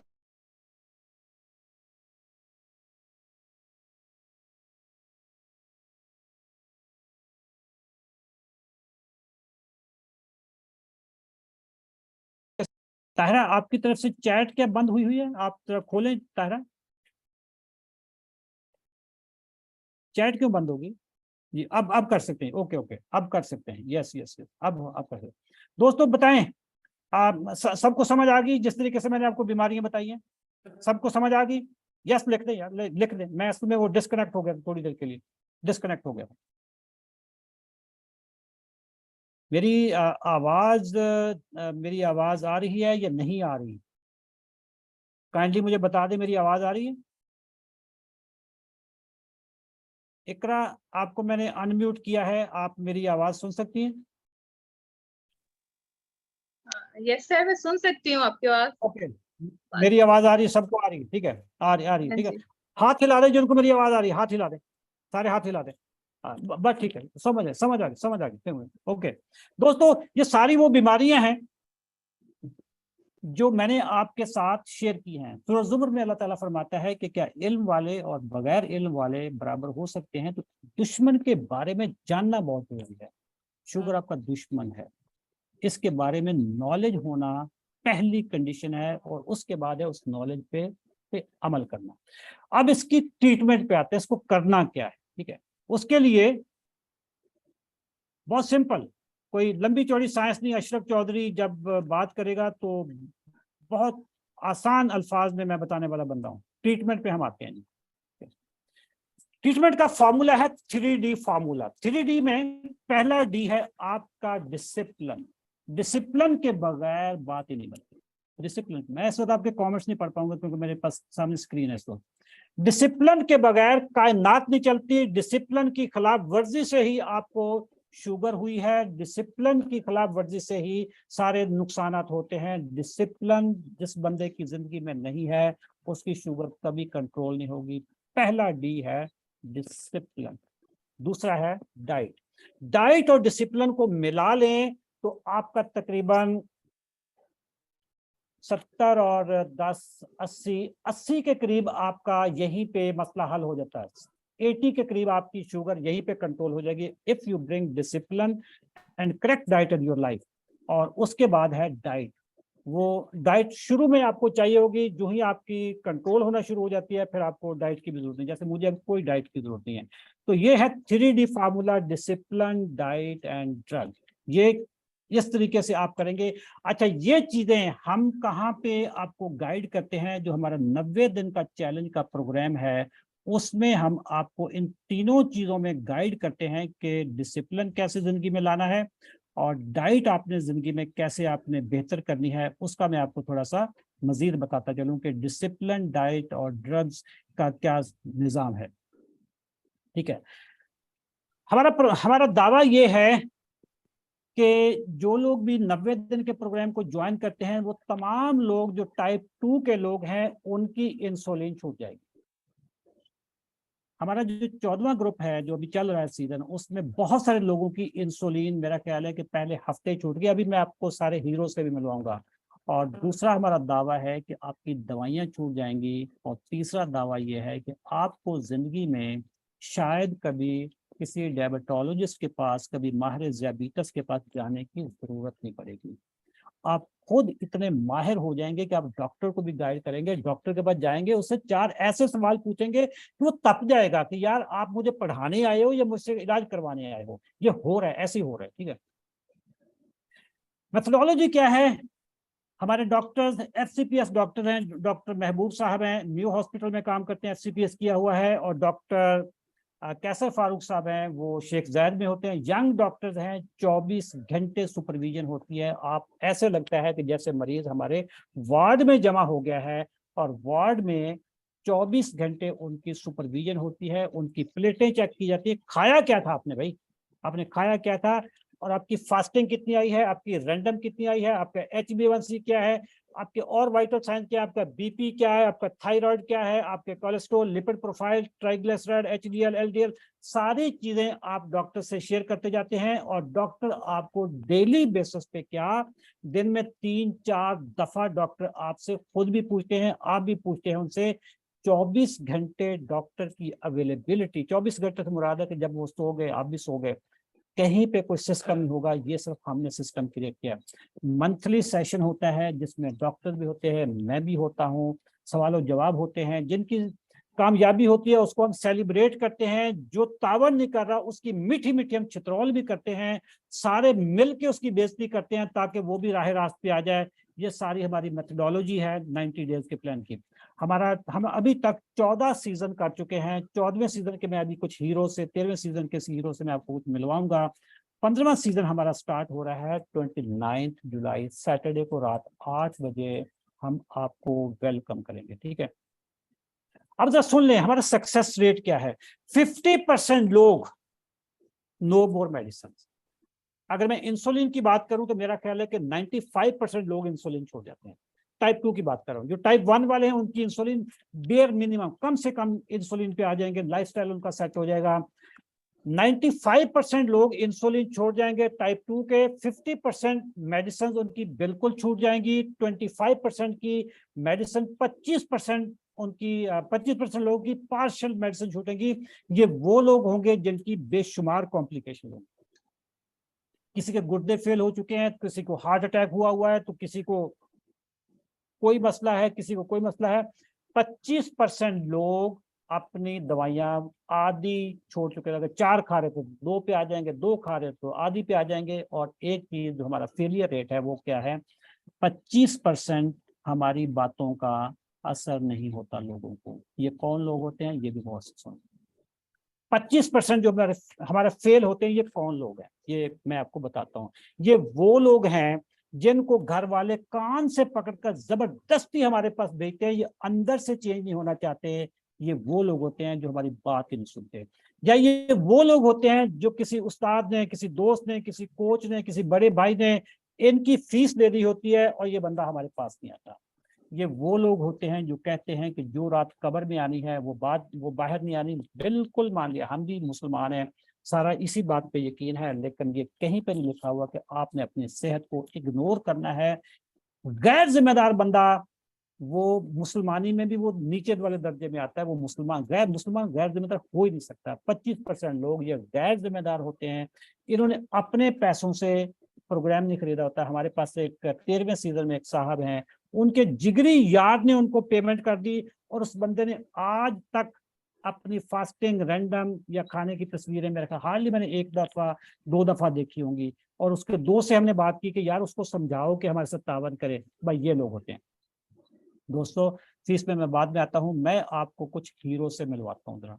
[SPEAKER 2] ताहिरा, आपकी तरफ से चैट क्या बंद हुई है? आप जरा खोलें ताहिरा, चैट क्यों बंद होगी? जी, अब कर सकते हैं। ओके ओके, अब कर सकते हैं। यस यस यस, अब कर सकते हैं। दोस्तों बताएं, आप सबको समझ आ गई जिस तरीके से मैंने आपको बीमारियां बताई हैं? सबको समझ आ गई? यस लिख दें यार, लिख दें। मैं असल में वो डिस्कनेक्ट हो गया थोड़ी देर के लिए, डिस्कनेक्ट हो गया। मेरी आवाज आ रही है या नहीं आ रही? काइंडली मुझे बता दें, मेरी आवाज आ रही है? इकरा, आपको मैंने अनम्यूट किया है, आप मेरी आवाज सुन सकती हैं?
[SPEAKER 3] यस सर, मैं सुन सकती हूँ आपकी आवाज।
[SPEAKER 2] ओके, मेरी आवाज आ रही है? सबको आ रही है? ठीक है, आ रही है, ठीक है। हाथ हिला दें जिनको मेरी आवाज आ रही है, हाथ हिला दें, सारे हाथ हिला दें। बस ठीक है, समझ आ गई। ओके दोस्तों, ये सारी वो बीमारियां हैं जो मैंने आपके साथ शेयर की हैं। सूरह ज़ुमर में अल्लाह ताला फरमाता है कि क्या इल्म वाले और बगैर इल्म वाले बराबर हो सकते हैं? तो दुश्मन के बारे में जानना बहुत जरूरी है। शुगर आपका दुश्मन है, इसके बारे में नॉलेज होना पहली कंडीशन है, और उसके बाद है उस नॉलेज पे अमल करना। अब इसकी ट्रीटमेंट पे आते हैं, इसको करना क्या है? ठीक है, उसके लिए बहुत सिंपल, कोई लंबी चौड़ी साइंस नहीं। अशरफ चौधरी जब बात करेगा तो बहुत आसान अल्फाज में मैं बताने वाला बंदा हूँ। ट्रीटमेंट पे हम आते हैं। ट्रीटमेंट का फॉर्मूला है 3D फॉर्मूला। 3D में पहला डी है आपका डिसिप्लिन। डिसिप्लिन के बगैर बात ही नहीं बनती। डिसिप्लिन, मैं इस वक्त आपके कॉमेंट्स नहीं पढ़ पाऊंगा क्योंकि मेरे पास सामने स्क्रीन है इस वक्त। डिसिप्लिन के बगैर कायनात नहीं चलती। डिसिप्लिन की खिलाफ वर्जी से ही आपको शुगर हुई है। डिसिप्लिन की खिलाफ वर्जी से ही सारे नुकसानात होते हैं। डिसिप्लिन जिस बंदे की जिंदगी में नहीं है उसकी शुगर कभी कंट्रोल नहीं होगी। पहला डी है डिसिप्लिन। दूसरा है डाइट। डाइट और डिसिप्लिन को मिला लें तो आपका तकरीबन 70 और 10 80 के करीब आपका यहीं पे मसला हल हो जाता है। 80 के करीब आपकी शुगर यहीं पे कंट्रोल हो जाएगी if you bring discipline and correct diet in your life. और उसके बाद है डाइट। वो डाइट शुरू में आपको चाहिए होगी, जो ही आपकी कंट्रोल होना शुरू हो जाती है फिर आपको डाइट की भी जरूरत नहीं। जैसे मुझे अब कोई डाइट की जरूरत नहीं है। तो ये है 3D formula, discipline, diet and drug. ये इस तरीके से आप करेंगे। अच्छा, ये चीजें हम कहाँ पे आपको गाइड करते हैं, जो हमारा 90 दिन का चैलेंज का प्रोग्राम है उसमें हम आपको इन तीनों चीजों में गाइड करते हैं कि डिसिप्लिन कैसे जिंदगी में लाना है और डाइट आपने जिंदगी में कैसे आपने बेहतर करनी है। उसका मैं आपको थोड़ा सा मजीद बताता चलूं कि डिसिप्लिन, डाइट और ड्रग्स का क्या निजाम है। ठीक है, हमारा दावा ये है कि जो लोग भी 90 दिन के प्रोग्राम को ज्वाइन करते हैं वो तमाम लोग जो टाइप 2 के लोग हैं उनकी इंसुलिन छूट जाएगी। हमारा जो 14वां ग्रुप है जो अभी चल रहा है सीजन, उसमें बहुत सारे लोगों की इंसुलिन मेरा ख्याल है कि पहले हफ्ते छूट गई। अभी मैं आपको सारे हीरो से भी मिलवाऊंगा। और दूसरा हमारा दावा है कि आपकी दवाइयां छूट जाएंगी। और तीसरा दावा यह है कि आपको जिंदगी में शायद कभी किसी डायबिटोलॉजिस्ट के पास, कभी माहिर ज़ियाबीतस के पास जाने की जरूरत नहीं पड़ेगी। आप खुद इतने माहिर हो जाएंगे कि आप डॉक्टर को भी गाइड करेंगे। डॉक्टर के पास जाएंगे, उससे 4 ऐसे सवाल पूछेंगे कि वो तप जाएगा कि यार आप मुझे पढ़ाने आए हो या मुझसे इलाज करवाने आए हो, ये हो रहा है, ऐसे ही हो रहा है। ठीक है, मेथोडोलॉजी क्या है? हमारे डॉक्टर्स FCPS डॉक्टर हैं, डॉक्टर महबूब साहब हैं, न्यू हॉस्पिटल में काम करते हैं, FCPS किया हुआ है। और डॉक्टर कैसर फारूक साहब हैं, वो शेख जायद में होते हैं। यंग डॉक्टर्स हैं, 24 घंटे सुपरविजन होती है। आप ऐसे लगता है कि जैसे मरीज हमारे वार्ड में जमा हो गया है और वार्ड में 24 घंटे उनकी सुपरविजन होती है। उनकी प्लेटें चेक की जाती है। खाया क्या था आपने भाई, आपने खाया क्या था, और आपकी फास्टिंग कितनी आई है, आपकी रैंडम कितनी आई है, आपका HbA1c क्या है, आपके और वाइटल साइन क्या है, आपका BP क्या है, आपका थायराइड क्या है, आपके cholesterol, lipid profile, triglyceride, HDL, LDL, सारी चीजें आप डॉक्टर से शेयर करते जाते हैं। और डॉक्टर आपको डेली बेसिस पे क्या, दिन में 3-4 दफा डॉक्टर आपसे खुद भी पूछते हैं, आप भी पूछते हैं उनसे। 24 घंटे डॉक्टर की अवेलेबिलिटी, 24 घंटे से मुराद है कि जब वो सो गए आप भी सो गए, कहीं पे कोई सिस्टम नहीं होगा। ये सिर्फ हमने सिस्टम क्रिएट किया। मंथली सेशन होता है जिसमें डॉक्टर भी होते हैं, मैं भी होता हूँ, सवाल जवाब होते हैं। जिनकी कामयाबी होती है उसको हम सेलिब्रेट करते हैं, जो तावन नहीं कर रहा उसकी मीठी मीठी हम चित्रौल भी करते हैं, सारे मिल के उसकी बेइज्जती करते हैं ताकि वो भी राह रास्त पे आ जाए। ये सारी हमारी मेथोडोलॉजी है 90 डेज के प्लान की। हम अभी तक 14 सीजन कर चुके हैं। 14वें सीजन के मैं अभी कुछ हीरो से, 13वें सीजन के हीरो से मैं आपको कुछ मिलवाऊंगा। 15वां सीजन हमारा स्टार्ट हो रहा है 29 जुलाई सैटरडे को रात 8 बजे हम आपको वेलकम करेंगे। ठीक है, अब जरा सुन लें हमारा सक्सेस रेट क्या है। 50% लोग नो मोर मेडिसिन। अगर मैं इंसुलिन की बात करूं तो मेरा ख्याल है कि 95% लोग इंसुलिन छोड़ जाते हैं। टाइप 2 की बात कर रहा हूं। जो टाइप 1 वाले हैं उनकी इंसुलिन बेयर मिनिमम, कम से कम इंसुलिन पे आ जाएंगे, लाइफस्टाइल उनका सेट हो जाएगा। 95% लोग इंसुलिन छोड़ जाएंगे टाइप 2 के। 50% मेडिसिन उनकी बिल्कुल छूट जाएंगी। 25% की मेडिसिन, 25% लोगों की पार्शियल मेडिसिन छूटेंगी। ये वो लोग होंगे जिनकी बेशुमार कॉम्प्लिकेशन होंगी। किसी के गुर्दे फेल हो चुके हैं, किसी को हार्ट अटैक हुआ है, तो किसी को कोई मसला है, किसी को कोई मसला है। 25% लोग अपनी दवाइयां आधी छोड़ चुके हैं। अगर 4 खा रहे थे 2 पे आ जाएंगे, 2 खा रहे तो आधी पे आ जाएंगे। और एक चीज जो हमारा फेलियर रेट है वो क्या है, 25% हमारी बातों का असर नहीं होता लोगों को। ये कौन लोग होते हैं, ये भी बहुत सुन। 25% जो हमारे फेल होते हैं, ये कौन लोग हैं, ये मैं आपको बताता हूँ। ये वो लोग हैं जिनको घर वाले कान से पकड़कर जबरदस्ती हमारे पास भेजते हैं, ये अंदर से चेंज नहीं होना चाहते। ये वो लोग होते हैं जो हमारी बात ही नहीं सुनते। या ये वो लोग होते हैं जो किसी उस्ताद ने, किसी दोस्त ने, किसी कोच ने, किसी बड़े भाई ने इनकी फीस दे दी होती है और ये बंदा हमारे पास नहीं आता। ये वो लोग होते हैं जो कहते हैं कि जो रात कब्र में आनी है वो बाहर नहीं आनी। बिल्कुल मान लिया, हम भी मुसलमान हैं, सारा इसी बात पे यकीन है, लेकिन ये कहीं पर नहीं लिखा हुआ कि आपने अपनी सेहत को इग्नोर करना है। गैर जिम्मेदार बंदा वो मुसलमानी में भी वो नीचे वाले दर्जे में आता है। वो मुसलमान गैर जिम्मेदार हो ही नहीं सकता। 25% लोग ये गैर जिम्मेदार होते हैं। इन्होंने अपने पैसों से प्रोग्राम नहीं खरीदा होता। हमारे पास एक 13वें सीजन में एक साहब हैं, उनके जिगरी यार ने उनको पेमेंट कर दी और उस बंदे ने आज तक अपनी फास्टिंग, रैंडम या खाने की तस्वीरें में रखा। हार्डली मैंने 1 दफा 2 दफा देखी होंगी। और उसके दोस्त से हमने बात की कि यार उसको समझाओ कि हमारे साथ तावन करे। भाई ये लोग होते हैं दोस्तों। फीस में मैं बाद में आता हूँ, मैं आपको कुछ हीरो से मिलवाता हूँ जरा।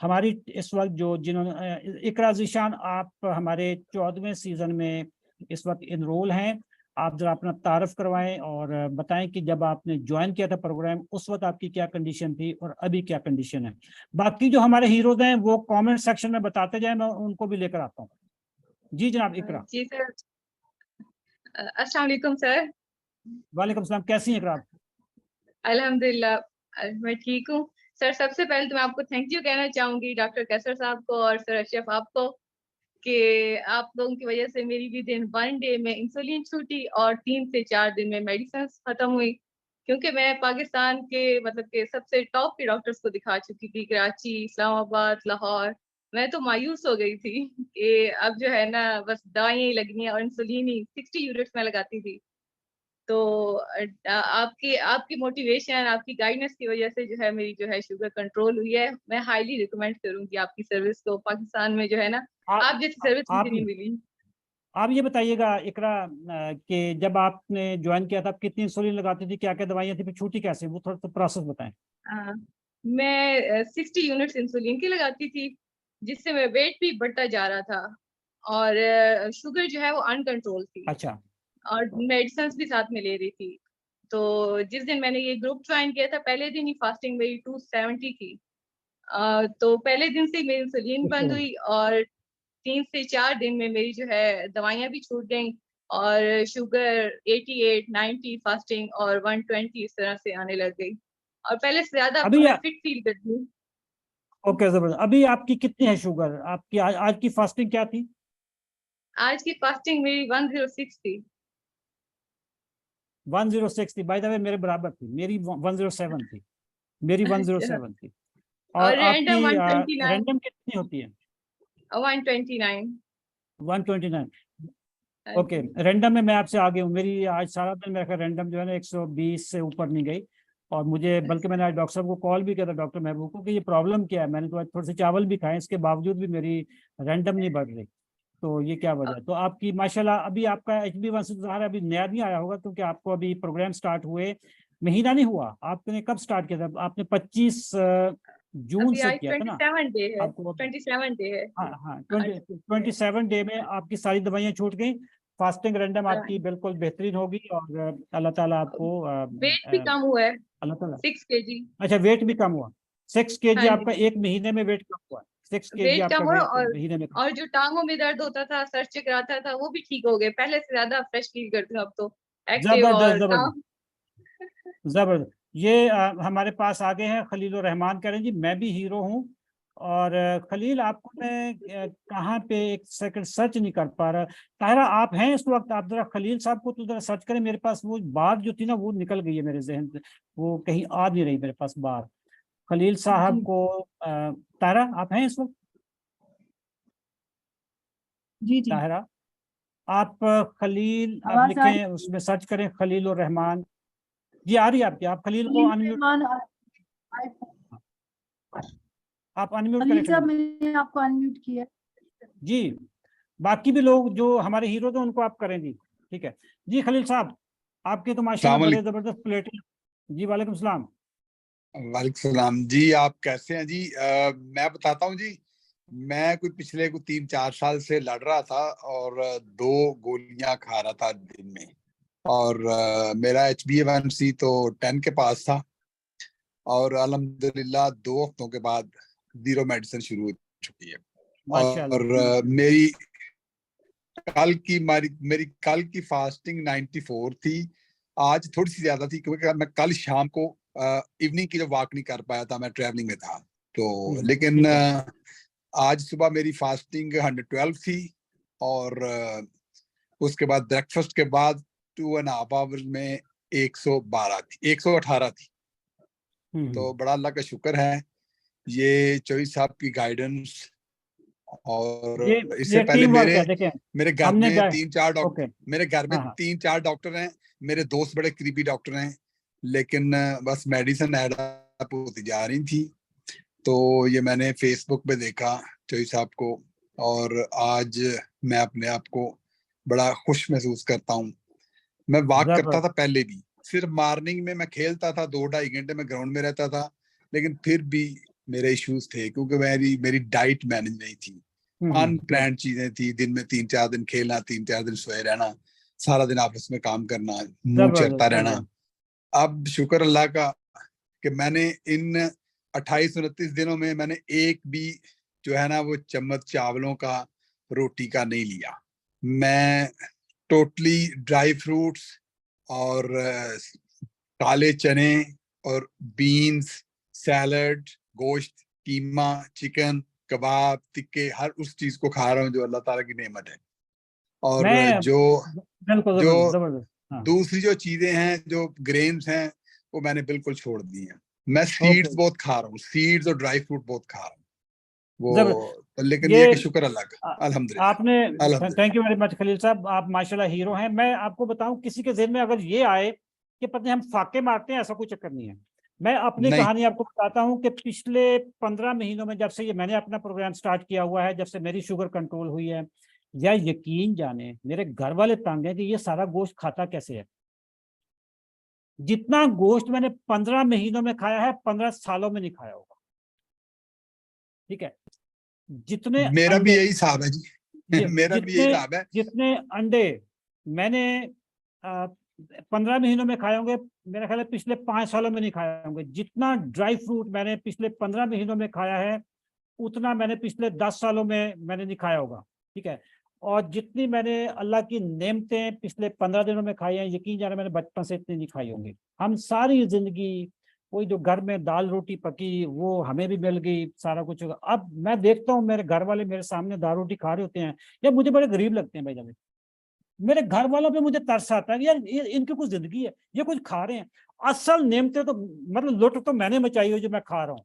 [SPEAKER 2] हमारी इस वक्त जो जिन्होंने इकरा ज़ीशान, आप हमारे 14वें सीजन में इस वक्त इनरोल हैं। आप जरा अपना तारफ करवाएं और बताएं कि जब आपने ज्वाइन किया था प्रोग्राम उस वक्त आपकी क्या कंडीशन थी और अभी क्या कंडीशन है। बाकी जो हमारे हीरोज हैं वो कमेंट सेक्शन में बताते जाएं, मैं उनको भी लेकर आता हूँ। जी जनाब इकरा।
[SPEAKER 3] जी सर। अस्सलाम वालेकुम सर।
[SPEAKER 2] वालेकुम सलाम, कैसी हैं इकरा आप?
[SPEAKER 3] अल्हम्दुलिल्लाह मैं ठीक हूँ सर। सबसे पहले तो मैं आपको थैंक यू कहना चाहूंगी डॉक्टर कैसर साहब को और सर अशरफ आपको कि आप लोगों की वजह से मेरी भी दिन 1 डे में इंसुलिन छूटी और 3 से 4 दिन में मेडिसिन खत्म हुई। क्योंकि मैं पाकिस्तान के मतलब के सबसे टॉप के डॉक्टर्स को दिखा चुकी थी, कराची, इस्लामाबाद, लाहौर। मैं तो मायूस हो गई थी कि अब जो है ना बस दवाइयां ही लगनी है और इंसुलिन ही 60 यूनिट्स में लगाती थी। तो आपकी आपकी मोटिवेशन, आपकी गाइडेंस की वजह से जो है मेरी जो है शुगर कंट्रोल हुई है। मैं हाईली रिकमेंड करूंगी आपकी सर्विस को। पाकिस्तान में जो है ना आप जैसी सर्विस मुझे नहीं मिली।
[SPEAKER 2] आप ये बताइएगा इकरा कि जब आपने ज्वाइन किया था आप कितनी इंसुलिन लगाती थी, क्या क्या दवाइयाँ थी, फिर छूटी कैसे, वो थोड़ा सा प्रोसेस बताएं।
[SPEAKER 3] मैं 60 यूनिट्स इंसुलिन की लगाती थी जिससे मेरा वेट भी बढ़ता जा रहा था और शुगर जो है वो अनकंट्रोल थी।
[SPEAKER 2] अच्छा।
[SPEAKER 3] और मेडिसिन भी साथ में ले रही थी। तो जिस दिन मैंने ये ग्रुप ज्वाइन किया था पहले दिन ही फास्टिंग मेरी 270 थी। तो पहले दिन से मेरी इंसुलिन बंद हुई और 3 से 4 दिन में मेरी जो है दवाइयां भी छूट गई और शुगर 88, 90 फास्टिंग और 120 इस तरह से आने लग गई और पहले से ज्यादा
[SPEAKER 2] अभी
[SPEAKER 3] मैं फिट फील करती हूँ।
[SPEAKER 2] ओके जबरदस्त। अभी आपकी कितनी है शुगर आपकी? आज की फास्टिंग क्या थी?
[SPEAKER 3] आज की फास्टिंग मेरी 106 थी।
[SPEAKER 2] 106 थी। बाय द वे मेरे बराबर थी, मेरी 107 थी। मेरी
[SPEAKER 3] अच्छा।
[SPEAKER 2] 107 थी। और
[SPEAKER 3] और
[SPEAKER 2] आपकी
[SPEAKER 3] रैंडम 129।
[SPEAKER 2] रैंडम कितनी होती है?
[SPEAKER 3] 129।
[SPEAKER 2] 129। ओके, रैंडम में मैं आपसे आगे हूँ। मेरी आज सारा दिन मेरा रैंडम जो है ना 120 से ऊपर नहीं गई। और मुझे बल्कि मैंने आज डॉक्टर साहब को कॉल भी किया था, डॉक्टर महबूब को, कि ये प्रॉब्लम क्या है। मैंने तो आज थोड़े से चावल भी खाए, इसके बावजूद भी मेरी रैंडम नहीं बढ़ रही। तो ये क्या वजह है? तो आपकी माशाल्लाह अभी आपका HB1C ज़ाहिर अभी नया नहीं आया होगा क्योंकि आपको अभी प्रोग्राम स्टार्ट हुए महीना नहीं हुआ। आपने कब स्टार्ट किया था? आपने 25 जून
[SPEAKER 3] अभी
[SPEAKER 2] से
[SPEAKER 3] आज
[SPEAKER 2] किया था ना?
[SPEAKER 3] 27 डे है।
[SPEAKER 2] आपको
[SPEAKER 3] 27 डे है।
[SPEAKER 2] हाँ हाँ 27 डे में आपकी सारी दवाइयाँ छूट गई। फास्टिंग रैंडम आपकी बिल्कुल बेहतरीन होगी और अल्लाह ताला आपको
[SPEAKER 3] वेट भी कम हुआ है
[SPEAKER 2] अल्लाह ताला।
[SPEAKER 3] 6 kg।
[SPEAKER 2] अच्छा, वेट भी कम हुआ? 6 kg
[SPEAKER 3] हाँ
[SPEAKER 2] आपका
[SPEAKER 3] जी।
[SPEAKER 2] एक महीने में वेट कम हुआ? 6 kg
[SPEAKER 3] वेट
[SPEAKER 2] आपका
[SPEAKER 3] कम हुआ
[SPEAKER 2] वेट महीने में कम?
[SPEAKER 3] और जो टांगों में दर्द होता था, सर चकराता था, वो भी ठीक हो गए। पहले से ज्यादा फ्रेश फील करती हूँ अब तो, एक्टिव
[SPEAKER 2] जबरदस्त
[SPEAKER 3] और
[SPEAKER 2] जबरदस्त
[SPEAKER 3] काम।
[SPEAKER 2] जबरदस्त। ये हमारे पास आगे हैं खलील और रहमान, कह रहे हैं जी मैं भी हीरो हूँ। और खलील आपको मैं कहाँ पे, एक सेकंड सर्च नहीं कर पा रहा। ताहिरा आप हैं इस वक्त? आप जरा खलील साहब को तो जरा सर्च करें। मेरे पास वो बात जो थी ना वो निकल गई है मेरे जहन से, वो कहीं आ नहीं रही मेरे पास बात। खलील साहब
[SPEAKER 3] जी
[SPEAKER 2] को ताहिरा आप हैं इस वक्त?
[SPEAKER 3] जी जी।
[SPEAKER 2] ताहिरा आप खलील आप
[SPEAKER 3] आवाज आ
[SPEAKER 2] लिखें, उसमें सर्च करें खलील और रहमान। जी आ रही है आपकी। आप खलील को अनम्यूट, आप अनम्यूट करें
[SPEAKER 4] खलील साहब
[SPEAKER 2] खलील।
[SPEAKER 4] मैंने आपको अनम्यूट किया।
[SPEAKER 2] जी बाकी भी लोग जो हमारे हीरो थे उनको आप करें जी। ठीक है जी खलील साहब। आपके तो माशाल्लाह
[SPEAKER 4] अस्सलाम
[SPEAKER 2] बड़े जबरदस्त प्लेटिंग। जी वालेकुम सलाम।
[SPEAKER 4] वालेकुम सलाम जी, आप कैसे हैं जी? मैं बताता हूँ जी, मैं कोई पिछले 3-4 साल से लड़ रहा था और 2 गोलियां खा रहा था दिन में, और मेरा HbA1c तो 10 के पास था, और अल्हम्दुलिल्लाह 2 हफ्तों के बाद 0 मेडिसिन शुरू हो चुकी है।
[SPEAKER 2] माशाल्लाह।
[SPEAKER 4] और मेरी कल की फास्टिंग 94 थी। आज थोड़ी सी ज्यादा थी क्योंकि मैं कल शाम को इवनिंग की जब वॉक नहीं कर पाया था, मैं ट्रैवलिंग में था तो, लेकिन
[SPEAKER 2] ठीक है।
[SPEAKER 4] आज सुबह मेरी फास्टिंग 112 थी, और उसके बाद ब्रेकफास्ट के बाद 2.5 आवर्स में 112 थी, 118 थी। तो बड़ा अल्लाह का शुक्र है, ये चौधरी साहब की गाइडेंस। और इससे
[SPEAKER 2] ये
[SPEAKER 4] पहले
[SPEAKER 2] टीम वर्क है, देखें
[SPEAKER 4] मेरे घर
[SPEAKER 2] हमने
[SPEAKER 4] में 3-4
[SPEAKER 2] ओके।
[SPEAKER 4] डॉक्टर मेरे घर में
[SPEAKER 2] हाँ हाँ
[SPEAKER 4] 3-4 डॉक्टर हैं, मेरे दोस्त बड़े करीबी डॉक्टर हैं, लेकिन बस मेडिसिन ऐड अप होती जा रही थी। तो ये मैंने फेसबुक पे देखा चौधरी साहब को, और आज मैं अपने आप को बड़ा खुश महसूस करता हूँ। मैं वॉक करता था पहले भी, सिर्फ मॉर्निंग में मैं खेलता था, 2-2.5 घंटे में ग्राउंड में रहता था, लेकिन फिर भी मेरे इश्यूज थे क्योंकि मेरी डाइट मैनेज नहीं थी, अनप्लान्ड चीजें थी। दिन में 3-4 दिन खेलना, 3-4 दिन सोए रहना, सारा दिन ऑफिस में काम करना, मुंह चलता रहना। अब शुक्र अल्लाह का कि मैंने इन 28-29 दिनों में मैंने एक भी जो है ना वो चम्मच चावलों का, रोटी का नहीं लिया। मैं टोटली ड्राई फ्रूट्स और काले चने और बीन्स, सैलड, गोश्त, कीमा, चिकन, कबाब, टिक्के, हर उस चीज को खा रहा हूँ जो अल्लाह ताला की नेमत है। और
[SPEAKER 2] मैं
[SPEAKER 4] जो
[SPEAKER 2] बिल्कुल जबरदस्त। हाँ
[SPEAKER 4] दूसरी जो चीजें हैं, जो ग्रेन्स हैं, वो मैंने बिल्कुल छोड़ दी हैं। मैं सीड्स बहुत खा रहा हूँ, सीड्स और ड्राई फ्रूट बहुत खा रहा हूँ वो, लेकिन ये
[SPEAKER 2] ये
[SPEAKER 4] कि शुक्र अल्लाह का,
[SPEAKER 2] आपने
[SPEAKER 4] अल्हम्दुलिल्लाह।
[SPEAKER 2] Thank you very much Khalil साहब, आप माशाल्लाह हीरो हैं। मैं आपको बताऊं, किसी के ज़हन में अगर ये आए कि पता नहीं हम फाके मारते हैं, ऐसा कोई चक्कर नहीं है। मैं अपनी
[SPEAKER 4] नहीं,
[SPEAKER 2] कहानी आपको बताता हूं कि पिछले 15 महीनों में, जब से ये मैंने अपना प्रोग्राम स्टार्ट किया हुआ है, जब से मेरी शुगर कंट्रोल हुई है, या यकीन जाने मेरे घर वाले तंग हैं कि ये सारा गोश्त खाता कैसे है। जितना गोश्त मैंने 15 महीनों में खाया है, 15 सालों में नहीं खाया होगा। ठीक है। जितने
[SPEAKER 4] मेरा भी
[SPEAKER 2] अंडे
[SPEAKER 4] यही हिसाब है जी। मेरा भी यही
[SPEAKER 2] जितने
[SPEAKER 4] हिसाब है।
[SPEAKER 2] जितने अंडे मैंने 15 महीनों में खाए होंगे, मेरा ख्याल है पिछले 5 सालों में नहीं खाए होंगे। जितना ड्राई फ्रूट मैंने पिछले 15 महीनों में खाया है, उतना मैंने पिछले 10 सालों में मैंने नहीं खाया होगा। ठीक है। और जितनी मैंने अल्लाह की नेमतें पिछले 15 दिनों में खाई हैं, यकीन जाने मैंने बचपन से इतनी नहीं खाई होंगी। हम सारी जिंदगी वही जो घर में दाल रोटी पकी वो हमें भी मिल गई, सारा कुछ होगा। अब मैं देखता हूँ मेरे घर वाले मेरे सामने दाल रोटी खा रहे होते हैं, या मुझे बड़े गरीब लगते हैं भाई। जब मेरे घर वालों पे मुझे तरस आता है कि यार इनकी कुछ जिंदगी है, ये कुछ खा रहे हैं। असल नेमतें तो मतलब लुट तो मैंने मचाई हो जो मैं खा रहा हूँ।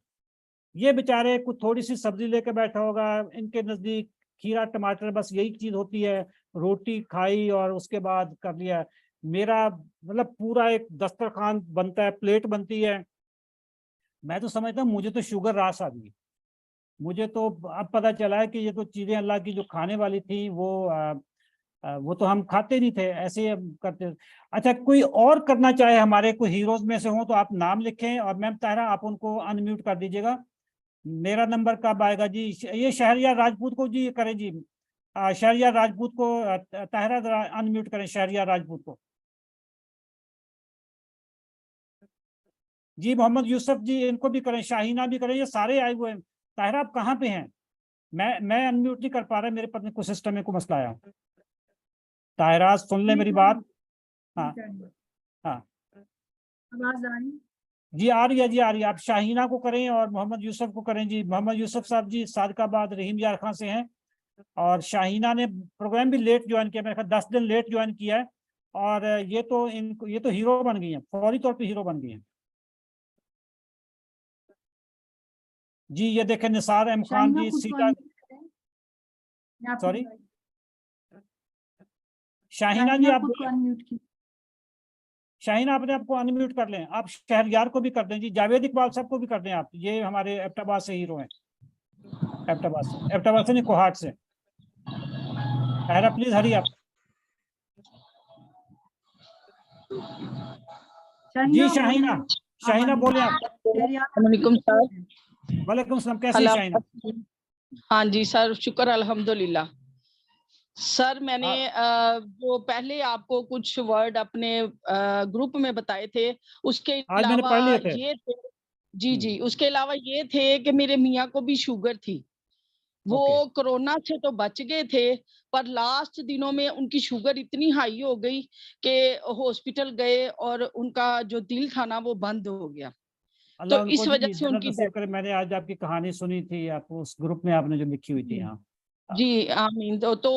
[SPEAKER 2] ये बेचारे कुछ थोड़ी सी सब्जी लेके बैठा होगा, इनके नजदीक खीरा टमाटर बस यही चीज होती है, रोटी खाई और उसके बाद कर लिया। मेरा मतलब पूरा एक दस्तरखान बनता है, प्लेट बनती है। मैं तो समझता हूँ मुझे तो शुगर रास आ गई। मुझे तो अब पता चला है कि ये तो चीजें अल्लाह की जो खाने वाली थी वो तो हम खाते नहीं थे, ऐसे ही हम करते। अच्छा, कोई और करना चाहे हमारे कोई हीरोज में से हो तो आप नाम लिखें, और मैम ताहिरा आप उनको अनम्यूट कर दीजिएगा। मेरा नंबर कब आएगा जी? ये शहरियार राजपूत को जी करें जी, शहरियार राजपूत को ताहिरा अनम्यूट करें, शहरियार राजपूत को जी। मोहम्मद यूसुफ जी इनको भी करें, शाहीना भी करें, ये सारे आए हुए हैं। ताहिरा आप कहाँ पे हैं? मैं अनम्यूट नहीं कर पा रहा, मेरे पत्नी को सिस्टम में को मसला आया। ताहिरा सुन ले मेरी बात। हाँ हाँ
[SPEAKER 3] आवाज आ रही?
[SPEAKER 2] जी आ रही है जी, आ रही है। आप शाहीना को करें और मोहम्मद यूसुफ को करें जी। मोहम्मद यूसुफ साहब जी सादकाबाद रहीम यार खां से हैं, और शाहीना ने प्रोग्राम भी लेट ज्वाइन किया, मेरे ख्याल 10 दिन लेट ज्वाइन किया है। और ये तो हीरो बन गई हैं, फौरी तौर पे हीरो बन गई हैं जी। ये देखें निसार अहम खान जी सीटा, सॉरी शाहीना जी आप शाहीना अपने आपको अनम्यूट कर लें। आप शहरयार को भी कर दें जी, जावेद इकबाल साहब को भी कर दें आप, ये हमारे एबटाबाद से हीरो हैं। एबटाबाद से नहीं, कोहाट से। ताहिरा प्लीज हरी आप। जी शाहीना, शाहीना बोले आप।
[SPEAKER 5] वालेकुम सर।
[SPEAKER 2] वालेकुम सलाम, कैसी है शाहीना?
[SPEAKER 5] हाँ जी सर, शुक्र अल्हम्दुलिल्लाह। सर मैंने जो पहले आपको कुछ वर्ड अपने ग्रुप में बताए थे, उसके
[SPEAKER 2] आज मैंने
[SPEAKER 5] अलावा
[SPEAKER 2] पढ़ लिए थे।
[SPEAKER 5] ये थे जी, उसके अलावा ये थे कि मेरे मियाँ को भी शुगर थी। वो कोरोना से तो बच गए थे, पर लास्ट दिनों में उनकी शुगर इतनी हाई हो गई कि हॉस्पिटल गए और उनका जो दिल था ना वो बंद हो गया।
[SPEAKER 2] अल्लाह
[SPEAKER 5] तो
[SPEAKER 2] उनको
[SPEAKER 5] इस वजह
[SPEAKER 2] जी
[SPEAKER 5] से
[SPEAKER 2] जन्नत
[SPEAKER 5] उनकी
[SPEAKER 2] नसीब करे। मैंने आज आपकी कहानी सुनी थी, आप उस ग्रुप में आपने जो लिखी हुई थी। हाँ
[SPEAKER 5] जी आमीन। तो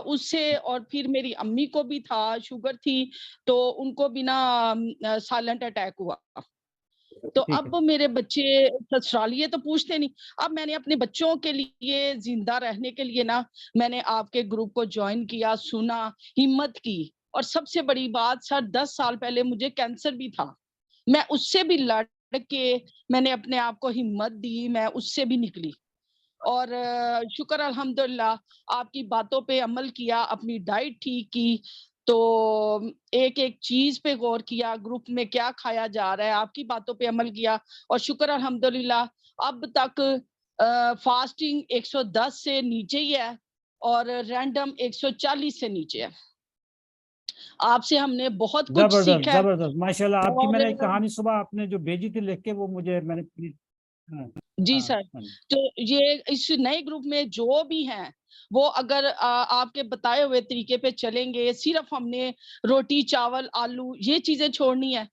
[SPEAKER 5] उससे और फिर मेरी अम्मी को भी था, शुगर थी, तो उनको भी ना साइलेंट अटैक हुआ। तो
[SPEAKER 2] ठीक
[SPEAKER 5] अब
[SPEAKER 2] है।
[SPEAKER 5] मेरे बच्चे ससुरालिए तो पूछते नहीं। अब मैंने अपने बच्चों के लिए जिंदा रहने के लिए ना मैंने आपके ग्रुप को ज्वाइन किया, सुना, हिम्मत की। और सबसे बड़ी बात सर, 10 साल पहले मुझे कैंसर भी था, मैं उससे भी लड़ के मैंने अपने आप को हिम्मत दी, मैं उससे भी निकली। और शुक्र अल्हम्दुलिल्लाह आपकी बातों पे अमल किया, अपनी डाइट ठीक की, तो एक एक चीज पे गौर किया, ग्रुप में क्या खाया जा रहा है, आपकी बातों पे अमल किया। और शुक्र अल्हम्दुलिल्लाह अब तक फास्टिंग 110 से नीचे ही है और रैंडम 140 से नीचे है। आपसे हमने बहुत कुछ
[SPEAKER 2] जबरदस्त
[SPEAKER 5] सीखा है।
[SPEAKER 2] जबरदस्त, माशाल्लाह। आपकी
[SPEAKER 5] और
[SPEAKER 2] मैंने एक कहानी सुबह आपने जो भेजी थी लिख के, वो मुझे मैंने हाँ,
[SPEAKER 5] जी
[SPEAKER 2] हाँ,
[SPEAKER 5] सर,
[SPEAKER 2] हाँ,
[SPEAKER 5] तो ये इस नए ग्रुप में जो भी हैं वो अगर आपके बताए हुए तरीके पे चलेंगे, सिर्फ हमने रोटी चावल आलू ये चीजें छोड़नी है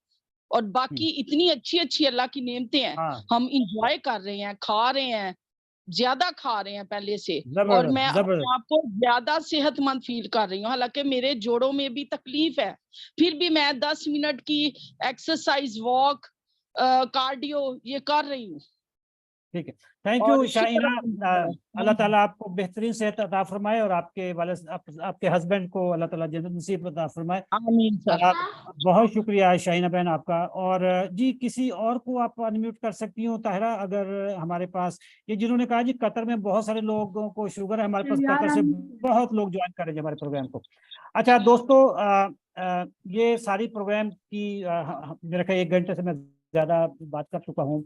[SPEAKER 5] और बाकी इतनी अच्छी अच्छी अल्लाह की नेमतें हैं,
[SPEAKER 2] हाँ,
[SPEAKER 5] हम इंजॉय कर रहे हैं, खा रहे हैं, ज्यादा खा रहे हैं पहले से। और
[SPEAKER 2] जबरदस्त
[SPEAKER 5] मैं अपने
[SPEAKER 2] जबरदस्त।
[SPEAKER 5] आप को ज्यादा सेहतमंद फील कर रही हूँ, हालांकि मेरे जोड़ों में भी तकलीफ है, फिर भी मैं 10 मिनट की एक्सरसाइज, वॉक, कार्डियो ये कर रही हूँ।
[SPEAKER 2] ठीक है, थैंक यू
[SPEAKER 5] और
[SPEAKER 2] शाहीना। अल्लाह
[SPEAKER 5] शुक्र
[SPEAKER 2] ताला आपको बेहतरीन सेहत अता फरमाए और आपके वाले आपके हस्बैंड को अल्लाह ताला जन्नत नसीब अता फरमाए।
[SPEAKER 5] आमीन सर।
[SPEAKER 2] बहुत शुक्रिया शाहीना बहन आपका। और जी किसी और को आप अनम्यूट कर सकती हो ताहिरा, अगर हमारे पास ये जिन्होंने कहा जी कतर में बहुत सारे लोगों को शुगर है, हमारे पास कतर से बहुत लोग ज्वाइन कर रहे हैं हमारे प्रोग्राम को। अच्छा दोस्तों, ये सारी प्रोग्राम की मेरा ख्याल 1 घंटे से मैं ज्यादा बात कर चुका हूँ।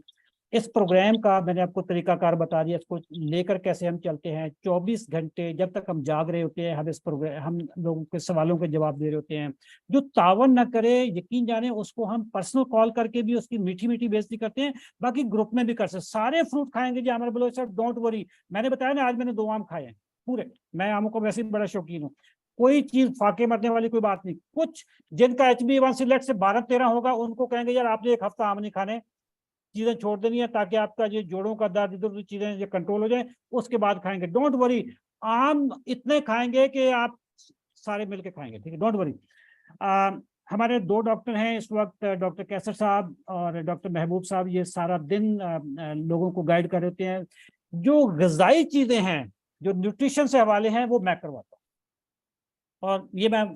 [SPEAKER 2] इस प्रोग्राम का मैंने आपको तरीकाकार बता दिया, इसको लेकर कैसे हम चलते हैं। 24 घंटे जब तक हम जाग रहे होते हैं, हम इस प्रोग्राम हम लोगों के सवालों के जवाब दे रहे होते हैं। जो तावन न करे, यकीन जाने, उसको हम पर्सनल कॉल करके भी उसकी मीठी मीठी बेइज्जती करते हैं, बाकी ग्रुप में भी कर सकते। सारे फ्रूट खाएंगे जी, हमारे बोलो सर डोंट वरी। मैंने बताया ना, आज मैंने 2 आम खाए हैं पूरे। मैं आमों को वैसे ही बड़ा शौकीन हूँ। कोई चीज फाके मरने वाली कोई बात नहीं। कुछ जिनका HB1C लेट से 12-13 होगा, उनको कहेंगे यार आपने 1 हफ्ता आम नहीं खाने, चीजें छोड़ देनी है, ताकि आपका ये जोड़ों का दर्द, इधर उधर चीजें ये कंट्रोल हो जाए, उसके बाद खाएंगे। डोंट वरी, आम इतने खाएंगे कि आप सारे मिलके खाएंगे, ठीक है, डोंट वरी। हमारे 2 डॉक्टर हैं इस वक्त, डॉक्टर कैसर साहब और डॉक्टर महबूब साहब। ये सारा दिन लोगों को गाइड कर देते हैं। जो ग़िज़ाई चीजें हैं, जो न्यूट्रिशन से हवाले हैं, वो मैं करवाता हूँ। और ये मैं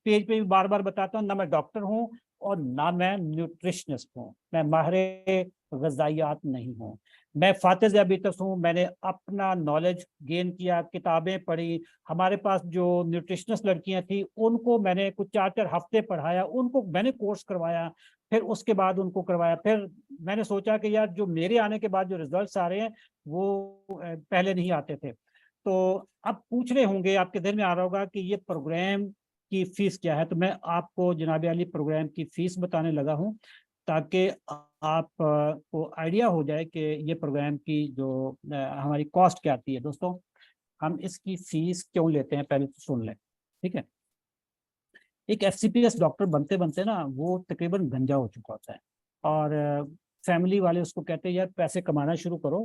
[SPEAKER 2] पेज पे भी बार बार बताता हूँ, ना मैं डॉक्टर हूँ और ना मैं न्यूट्रिशनिस्ट हूँ, मैं माहिर ग़िज़ाइयात नहीं हूँ। मैं फातिज़ दियाबितस हूँ। मैंने अपना नॉलेज गेन किया, किताबें पढ़ी। हमारे पास जो न्यूट्रिशनिस्ट लड़कियां थी, उनको मैंने कुछ 4-4 हफ्ते पढ़ाया, उनको मैंने कोर्स करवाया, फिर उसके बाद उनको करवाया। फिर मैंने सोचा कि यार जो मेरे आने के बाद जो रिजल्ट्स आ रहे हैं वो पहले नहीं आते थे। तो अब पूछ रहे होंगे, आपके दिल में आ रहा होगा कि ये प्रोग्राम की फीस क्या है। तो मैं आपको जनाब अली प्रोग्राम की फीस बताने लगा हूँ, ताकि आप को आइडिया हो जाए कि ये प्रोग्राम की जो हमारी कॉस्ट क्या आती है। दोस्तों, हम इसकी फीस क्यों लेते हैं पहले तो सुन लें, ठीक है। एक FCPS डॉक्टर बनते बनते ना वो तकरीबन गंजा हो चुका होता है, और फैमिली वाले उसको कहते हैं यार पैसे कमाना शुरू करो,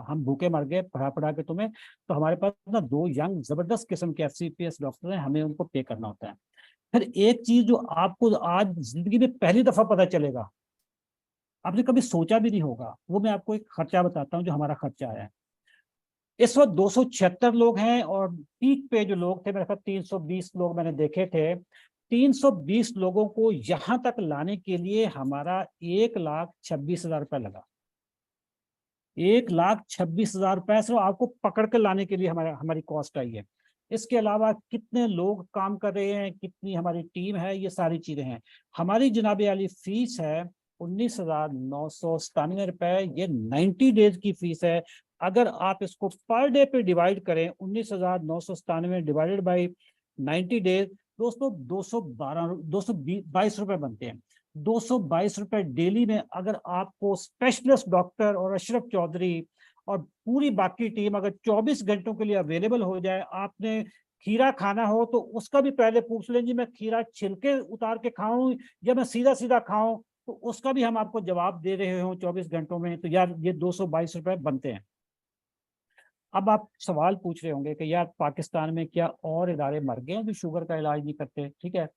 [SPEAKER 2] हम भूखे मर गए पढ़ा पढ़ा के तुम्हें। तो हमारे पास ना 2 यंग जबरदस्त किस्म के FCPS डॉक्टर हैं, हमें उनको पे करना होता है। फिर एक चीज जो आपको आज जिंदगी में पहली दफा पता चलेगा, आपने कभी सोचा भी नहीं होगा, वो मैं आपको एक खर्चा बताता हूँ जो हमारा खर्चा है। इस वक्त 276 लोग हैं, और पीक पे जो लोग थे मेरे ख्याल 320 लोग मैंने देखे थे। 320 लोगों को यहां तक लाने के लिए हमारा 1,26,000 रुपया लगा। 1,26,000 रुपया सिर्फ आपको पकड़ कर लाने के लिए हमारी कॉस्ट आई है। इसके अलावा कितने लोग काम कर रहे हैं, कितनी हमारी टीम है, ये सारी चीजें हैं। हमारी जनाब आली फीस है 19,997 रुपए, ये 90 डेज की फीस है। अगर आप इसको पर डे पे डिवाइड करें, 19,997 डिवाइडेड बाई 90 डेज, दोस्तों 222 रुपए बनते हैं। 222 रुपए डेली में अगर आपको स्पेशलिस्ट डॉक्टर और अशरफ चौधरी और पूरी बाकी टीम अगर 24 घंटों के लिए अवेलेबल हो जाए, आपने खीरा खाना हो तो उसका भी पहले पूछ लें जी मैं खीरा छिलके उतार के खाऊं या मैं सीधा सीधा खाऊं, तो उसका भी हम आपको जवाब दे रहे हो 24 घंटों में। तो यार ये 222 रुपए बनते हैं। अब आप सवाल पूछ रहे होंगे कि यार पाकिस्तान में क्या और इदारे मर गए हैं जो शुगर का इलाज नहीं करते? ठीक है,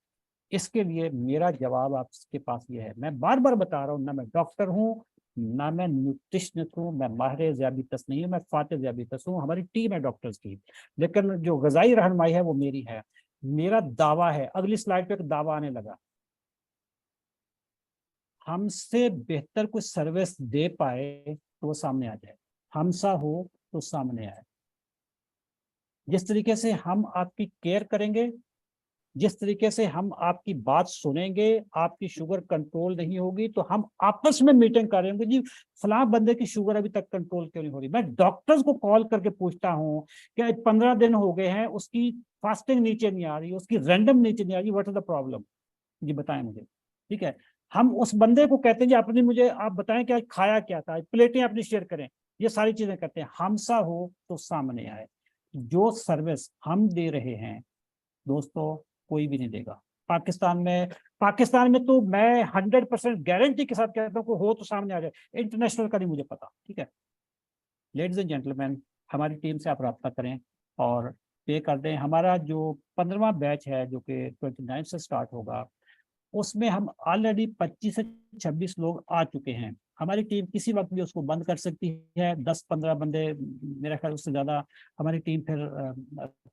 [SPEAKER 2] इसके लिए मेरा जवाब आपके पास ये है, मैं बार बार बता रहा हूँ, ना मैं डॉक्टर हूँ, ना मैं न्यूट्रिशनिस्ट हूँ, मैं माहिर ज़ियाबितस नहीं हूँ, मैं फातिह ज़ियाबितस हूँ, हमारी टीम है डॉक्टर्स की, लेकिन जो ग़िज़ाई रहनुमाई है वो मेरी है। मेरा दावा है, अगली स्लाइड पे एक दावा आने लगा, हमसे बेहतर कोई सर्विस दे पाए तो वो सामने आ जाए, हमसा हो तो सामने आए। जिस तरीके से हम आपकी केयर करेंगे, जिस तरीके से हम आपकी बात सुनेंगे, आपकी शुगर कंट्रोल नहीं होगी तो हम आपस में मीटिंग करेंगे, जी फलां बंदे की शुगर अभी तक कंट्रोल क्यों नहीं हो रही। मैं डॉक्टर्स को कॉल करके पूछता हूँ कि 15 दिन हो गए हैं, उसकी फास्टिंग नीचे नहीं आ रही, उसकी रैंडम नीचे नहीं आ रही, व्हाट इज द प्रॉब्लम, जी बताएं मुझे। ठीक है, हम उस बंदे को कहते हैं जी अपनी मुझे आप बताएं कि आज खाया क्या था, प्लेटें अपनी शेयर करें, ये सारी चीजें करते हैं। हमसा हो तो सामने आए। जो सर्विस हम दे रहे हैं दोस्तों कोई भी नहीं देगा पाकिस्तान में तो मैं 100% गारंटी के साथ कहता हूँ हो तो सामने आ जाए, इंटरनेशनल का नहीं मुझे पता। ठीक है, लेडीज एंड जेंटलमैन, हमारी टीम से आप रब्ता करें और पे कर दें। हमारा जो 15वां बैच है जो कि 29 से स्टार्ट होगा, उसमें हम ऑलरेडी 25 से 26 लोग आ चुके हैं। हमारी टीम किसी वक्त भी उसको बंद कर सकती है, 10-15 बंदे, मेरा ख्याल उससे ज़्यादा हमारी टीम फिर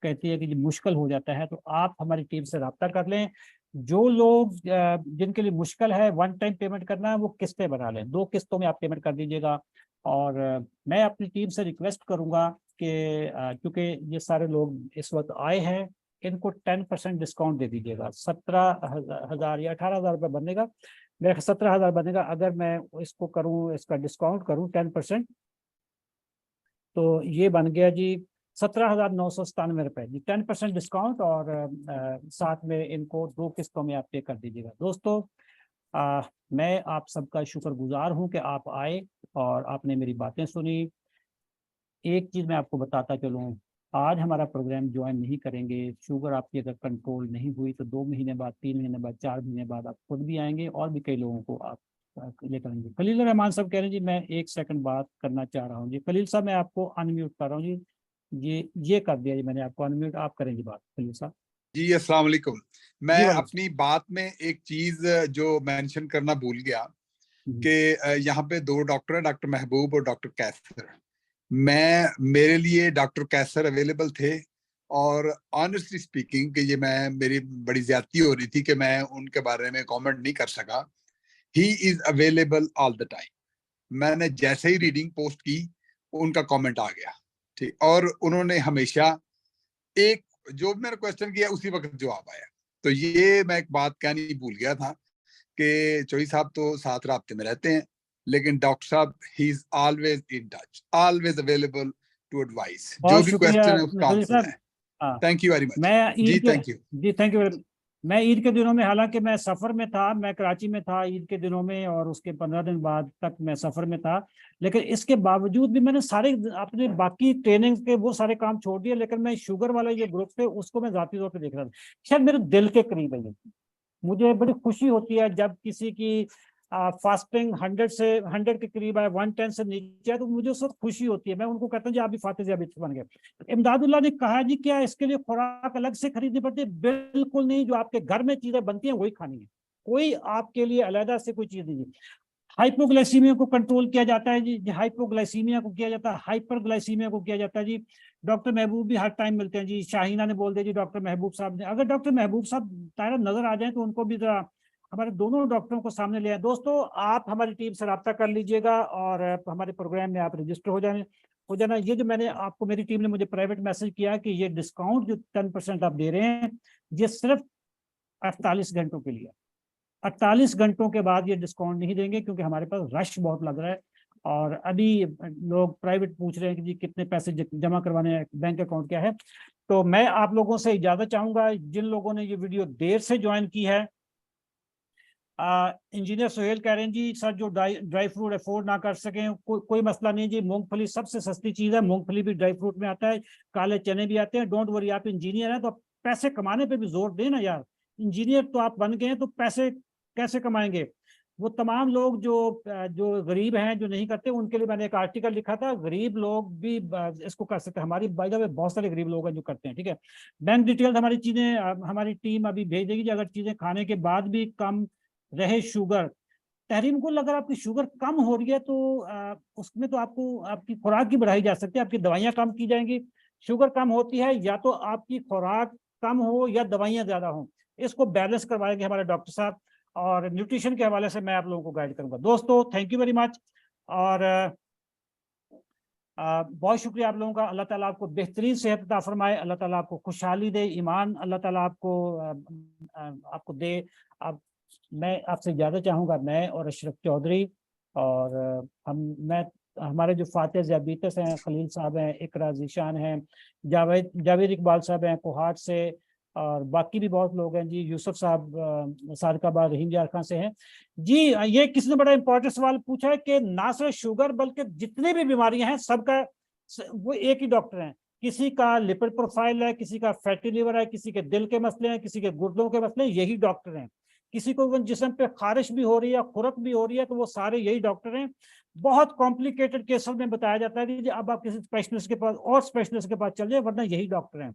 [SPEAKER 2] कहती है कि मुश्किल हो जाता है। तो आप हमारी टीम से रब्ता कर लें। जो लोग जिनके लिए मुश्किल है वन टाइम पेमेंट करना है, वो किस्तें बना लें, 2 किस्तों में आप पेमेंट कर दीजिएगा। और मैं अपनी टीम से रिक्वेस्ट करूँगा कि क्योंकि ये सारे लोग इस वक्त आए हैं, इनको 10% डिस्काउंट दे दीजिएगा। 17,000 या 18,000 रुपये बनेगा, मेरा 17,000 बनेगा अगर मैं इसको करूं, इसका डिस्काउंट करूं 10%, तो ये बन गया जी 17,997 रुपये जी, 10% डिस्काउंट। और साथ में इनको 2 किस्तों में आप पे कर दीजिएगा। दोस्तों मैं आप सबका शुक्रगुजार हूं कि आप आए और आपने मेरी बातें सुनी। एक चीज़ मैं आपको बताता चलूँ, आज हमारा प्रोग्राम ज्वाइन नहीं करेंगे, शुगर आपकी अगर कंट्रोल नहीं हुई तो 2 महीने बाद, 3 महीने बाद, 4 महीने बाद आप खुद भी आएंगे और भी कई लोगों को आप लेकर आएंगे। खलील रहमान साहब कह रहे हैं जी मैं 1 सेकंड बात करना चाह रहा हूँ। जी खलील साहब मैं आपको अनम्यूट कर रहा हूँ जी, ये कर दिया जी मैंने आपको अनम्यूट, आप करेंगे बात खलील साहब।
[SPEAKER 4] जी अस्सलाम वालेकुम।
[SPEAKER 2] जी
[SPEAKER 4] मैं
[SPEAKER 2] वालेकुम।
[SPEAKER 4] अपनी बात में एक चीज जो मेंशन करना भूल गया कि यहाँ पे 2 डॉक्टर हैं, डॉक्टर महबूब और डॉक्टर कैसर। मेरे लिए डॉक्टर कैसर अवेलेबल थे और ऑनेस्टली स्पीकिंग कि ये मेरी बड़ी ज्यादती हो रही थी कि मैं उनके बारे में कमेंट नहीं कर सका। He is available all the time. मैंने जैसे ही रीडिंग पोस्ट की उनका कमेंट आ गया, ठीक, और उन्होंने हमेशा एक जो मैंने क्वेश्चन किया उसी वक्त जवाब आया। तो ये मैं एक बात कहनी भूल गया था कि चोई साहब तो साथ राब्ते में रहते हैं, लेकिन डॉक्टर साहब he is always in touch, always available to advice. जो
[SPEAKER 2] बहुत
[SPEAKER 4] भी
[SPEAKER 2] शुक्रिया
[SPEAKER 4] क्वेश्चन है उसका
[SPEAKER 2] खलील
[SPEAKER 4] आंसर
[SPEAKER 2] साहब।
[SPEAKER 4] है।
[SPEAKER 2] हाँ,
[SPEAKER 4] थैंक यू वेरी मच
[SPEAKER 2] मैं
[SPEAKER 4] जी,
[SPEAKER 2] ईद के
[SPEAKER 4] थैंक यू।
[SPEAKER 2] जी थैंक यू। मैं ईद के दिनों में, हालांकि मैं सफ़र में था, मैं कराची में था ईद के दिनों में और उसके 15 दिन बाद तक मैं सफ़र में था, लेकिन इसके बावजूद भी मैंने सारे अपने बाकी ट्रेनिंग के वो सारे काम छोड़ दिए, लेकिन मैं शुगर वाला जो ग्रुप थे उसको मैं ज़ाती तौर पर देख रहा था। शायद मेरे दिल के करीब है ये। मुझे बड़ी खुशी होती है जब किसी की फास्टिंग 100 के करीब है, 110 से नीचे है, तो मुझे उस वक्त खुशी होती है। मैं उनको कहता हूँ जी आप भी फातिह ज़ियाबितस बन गए। इमदादुल्लाह ने कहा जी क्या इसके लिए खुराक अलग से खरीदनी पड़ती है? बिल्कुल नहीं, जो आपके घर में चीजें बनती हैं वही खानी है, कोई आपके लिए अलहदा से कोई चीज नहीं। हाइपोग्लाइसीमिया को कंट्रोल किया जाता है जी, हाइपोग्लाइसीमिया को किया जाता है, हाइपरग्लाइसीमिया को किया जाता है जी। डॉक्टर महबूब भी हर टाइम मिलते हैं जी, शाहीना ने बोल दिया जी डॉक्टर महबूब साहब ने, अगर डॉक्टर महबूब साहब तारा नजर आ जाए तो उनको भी जरा हमारे दोनों डॉक्टरों को सामने ले आए। दोस्तों आप हमारी टीम से रब्ता कर लीजिएगा और हमारे प्रोग्राम में आप रजिस्टर हो जाए। हो जाना। ये जो मैंने आपको, मेरी टीम ने मुझे प्राइवेट मैसेज किया कि ये डिस्काउंट जो 10% आप दे रहे हैं, ये सिर्फ 48 घंटों के लिए। 48 घंटों के बाद ये डिस्काउंट नहीं देंगे, क्योंकि हमारे पास रश बहुत लग रहा है और अभी लोग प्राइवेट पूछ रहे हैं कि जी कितने पैसे जमा करवाने हैं, बैंक अकाउंट क्या है। तो मैं आप लोगों से इजाजत चाहूंगा, जिन लोगों ने ये वीडियो देर से ज्वाइन की है। इंजीनियर सोहेल कह रहे हैं जी सर जो ड्राई फ्रूट अफोर्ड ना कर सकें, कोई मसला नहीं जी, मूंगफली सबसे सस्ती चीज है, मूंगफली भी ड्राई फ्रूट में आता है, काले चने भी आते हैं। डोंट वरी, आप इंजीनियर हैं तो आप पैसे कमाने पे भी जोर दें ना यार। इंजीनियर तो आप बन गए हैं तो पैसे कैसे कमाएंगे। वो तमाम लोग जो गरीब हैं, जो नहीं करते, उनके लिए मैंने एक आर्टिकल लिखा था, गरीब लोग भी इसको कर सकते हैं। हमारी बाय द वे बहुत सारे गरीब लोग हैं जो करते हैं, ठीक है। बैंक डिटेल हमारी चीजें हमारी टीम अभी भेज देगी। अगर चीजें खाने के बाद भी कम रहे शुगर, तहरीम को अगर आपकी शुगर कम हो रही है तो उसमें तो आपको आपकी खुराक की बढ़ाई जा सकती है, आपकी दवाइयां कम की जाएंगी। शुगर कम होती है या तो आपकी खुराक कम हो या दवाइयां ज्यादा हो, इसको बैलेंस करवाएंगे हमारे डॉक्टर साहब। और न्यूट्रिशन के हवाले से मैं आप लोगों को गाइड करूंगा। दोस्तों थैंक यू वेरी मच, और बहुत शुक्रिया आप लोगों का। अल्लाह ताला आपको बेहतरीन सेहत अता फरमाए, अल्लाह ताला आपको खुशहाली दे, ईमान अल्लाह ताला आपको दे। अब मैं आपसे ज़्यादा चाहूँगा, मैं और अशरफ चौधरी और मैं हमारे जो फातेह ज़ियाबीतस हैं, खलील साहब हैं, इकरा ज़ीशान हैं, जावेद इकबाल साहब हैं कोहाट से, और बाकी भी बहुत लोग हैं जी, यूसुफ साहब सादकाबाद रहीम यार खान से हैं जी। ये किसने बड़ा इंपॉर्टेंट सवाल पूछा है कि ना सिर्फ शुगर बल्कि जितनी भी बीमारियां हैं सबका वो एक ही डॉक्टर हैं। किसी का लिपिड प्रोफाइल है, किसी का फैटी लिवर है, किसी के दिल के मसले हैं, किसी के गुर्दों के मसले हैं, यही डॉक्टर हैं। किसी को जिस्म पे खारिश भी हो रही है, खुरक भी हो रही है, तो वो सारे यही डॉक्टर हैं। बहुत कॉम्प्लिकेटेड केसेस में बताया जाता है कि अब आप किसी स्पेशलिस्ट के पास और स्पेशलिस्ट के पास चल जाए, वरना यही डॉक्टर हैं।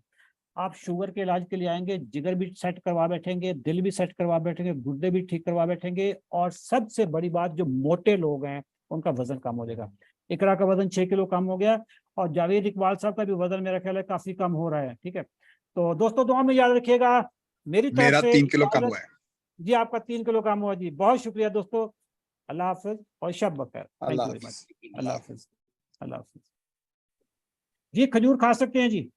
[SPEAKER 2] आप शुगर के इलाज के लिए आएंगे, जिगर भी सेट करवा बैठेंगे, दिल भी सेट करवा बैठेंगे, गुर्दे भी ठीक करवा बैठेंगे, और सबसे बड़ी बात, जो मोटे लोग हैं उनका वजन कम हो जाएगा। इकरा का वजन 6 किलो कम हो गया, और जावेद इकबाल साहब का भी वजन मेरा ख्याल है काफी कम हो रहा है, ठीक है। तो दोस्तों दुआ में याद रखिएगा, मेरी तरफ
[SPEAKER 4] मेरा
[SPEAKER 2] से
[SPEAKER 4] 3 किलो कम हुआ है
[SPEAKER 2] जी, आपका 3 किलो कम हुआ जी। बहुत शुक्रिया दोस्तों, अल्लाह हाफिज और शब बखैर। Thank you very much. Allah हाफिज, अल्लाह हाफिज जी। खजूर खा सकते हैं जी।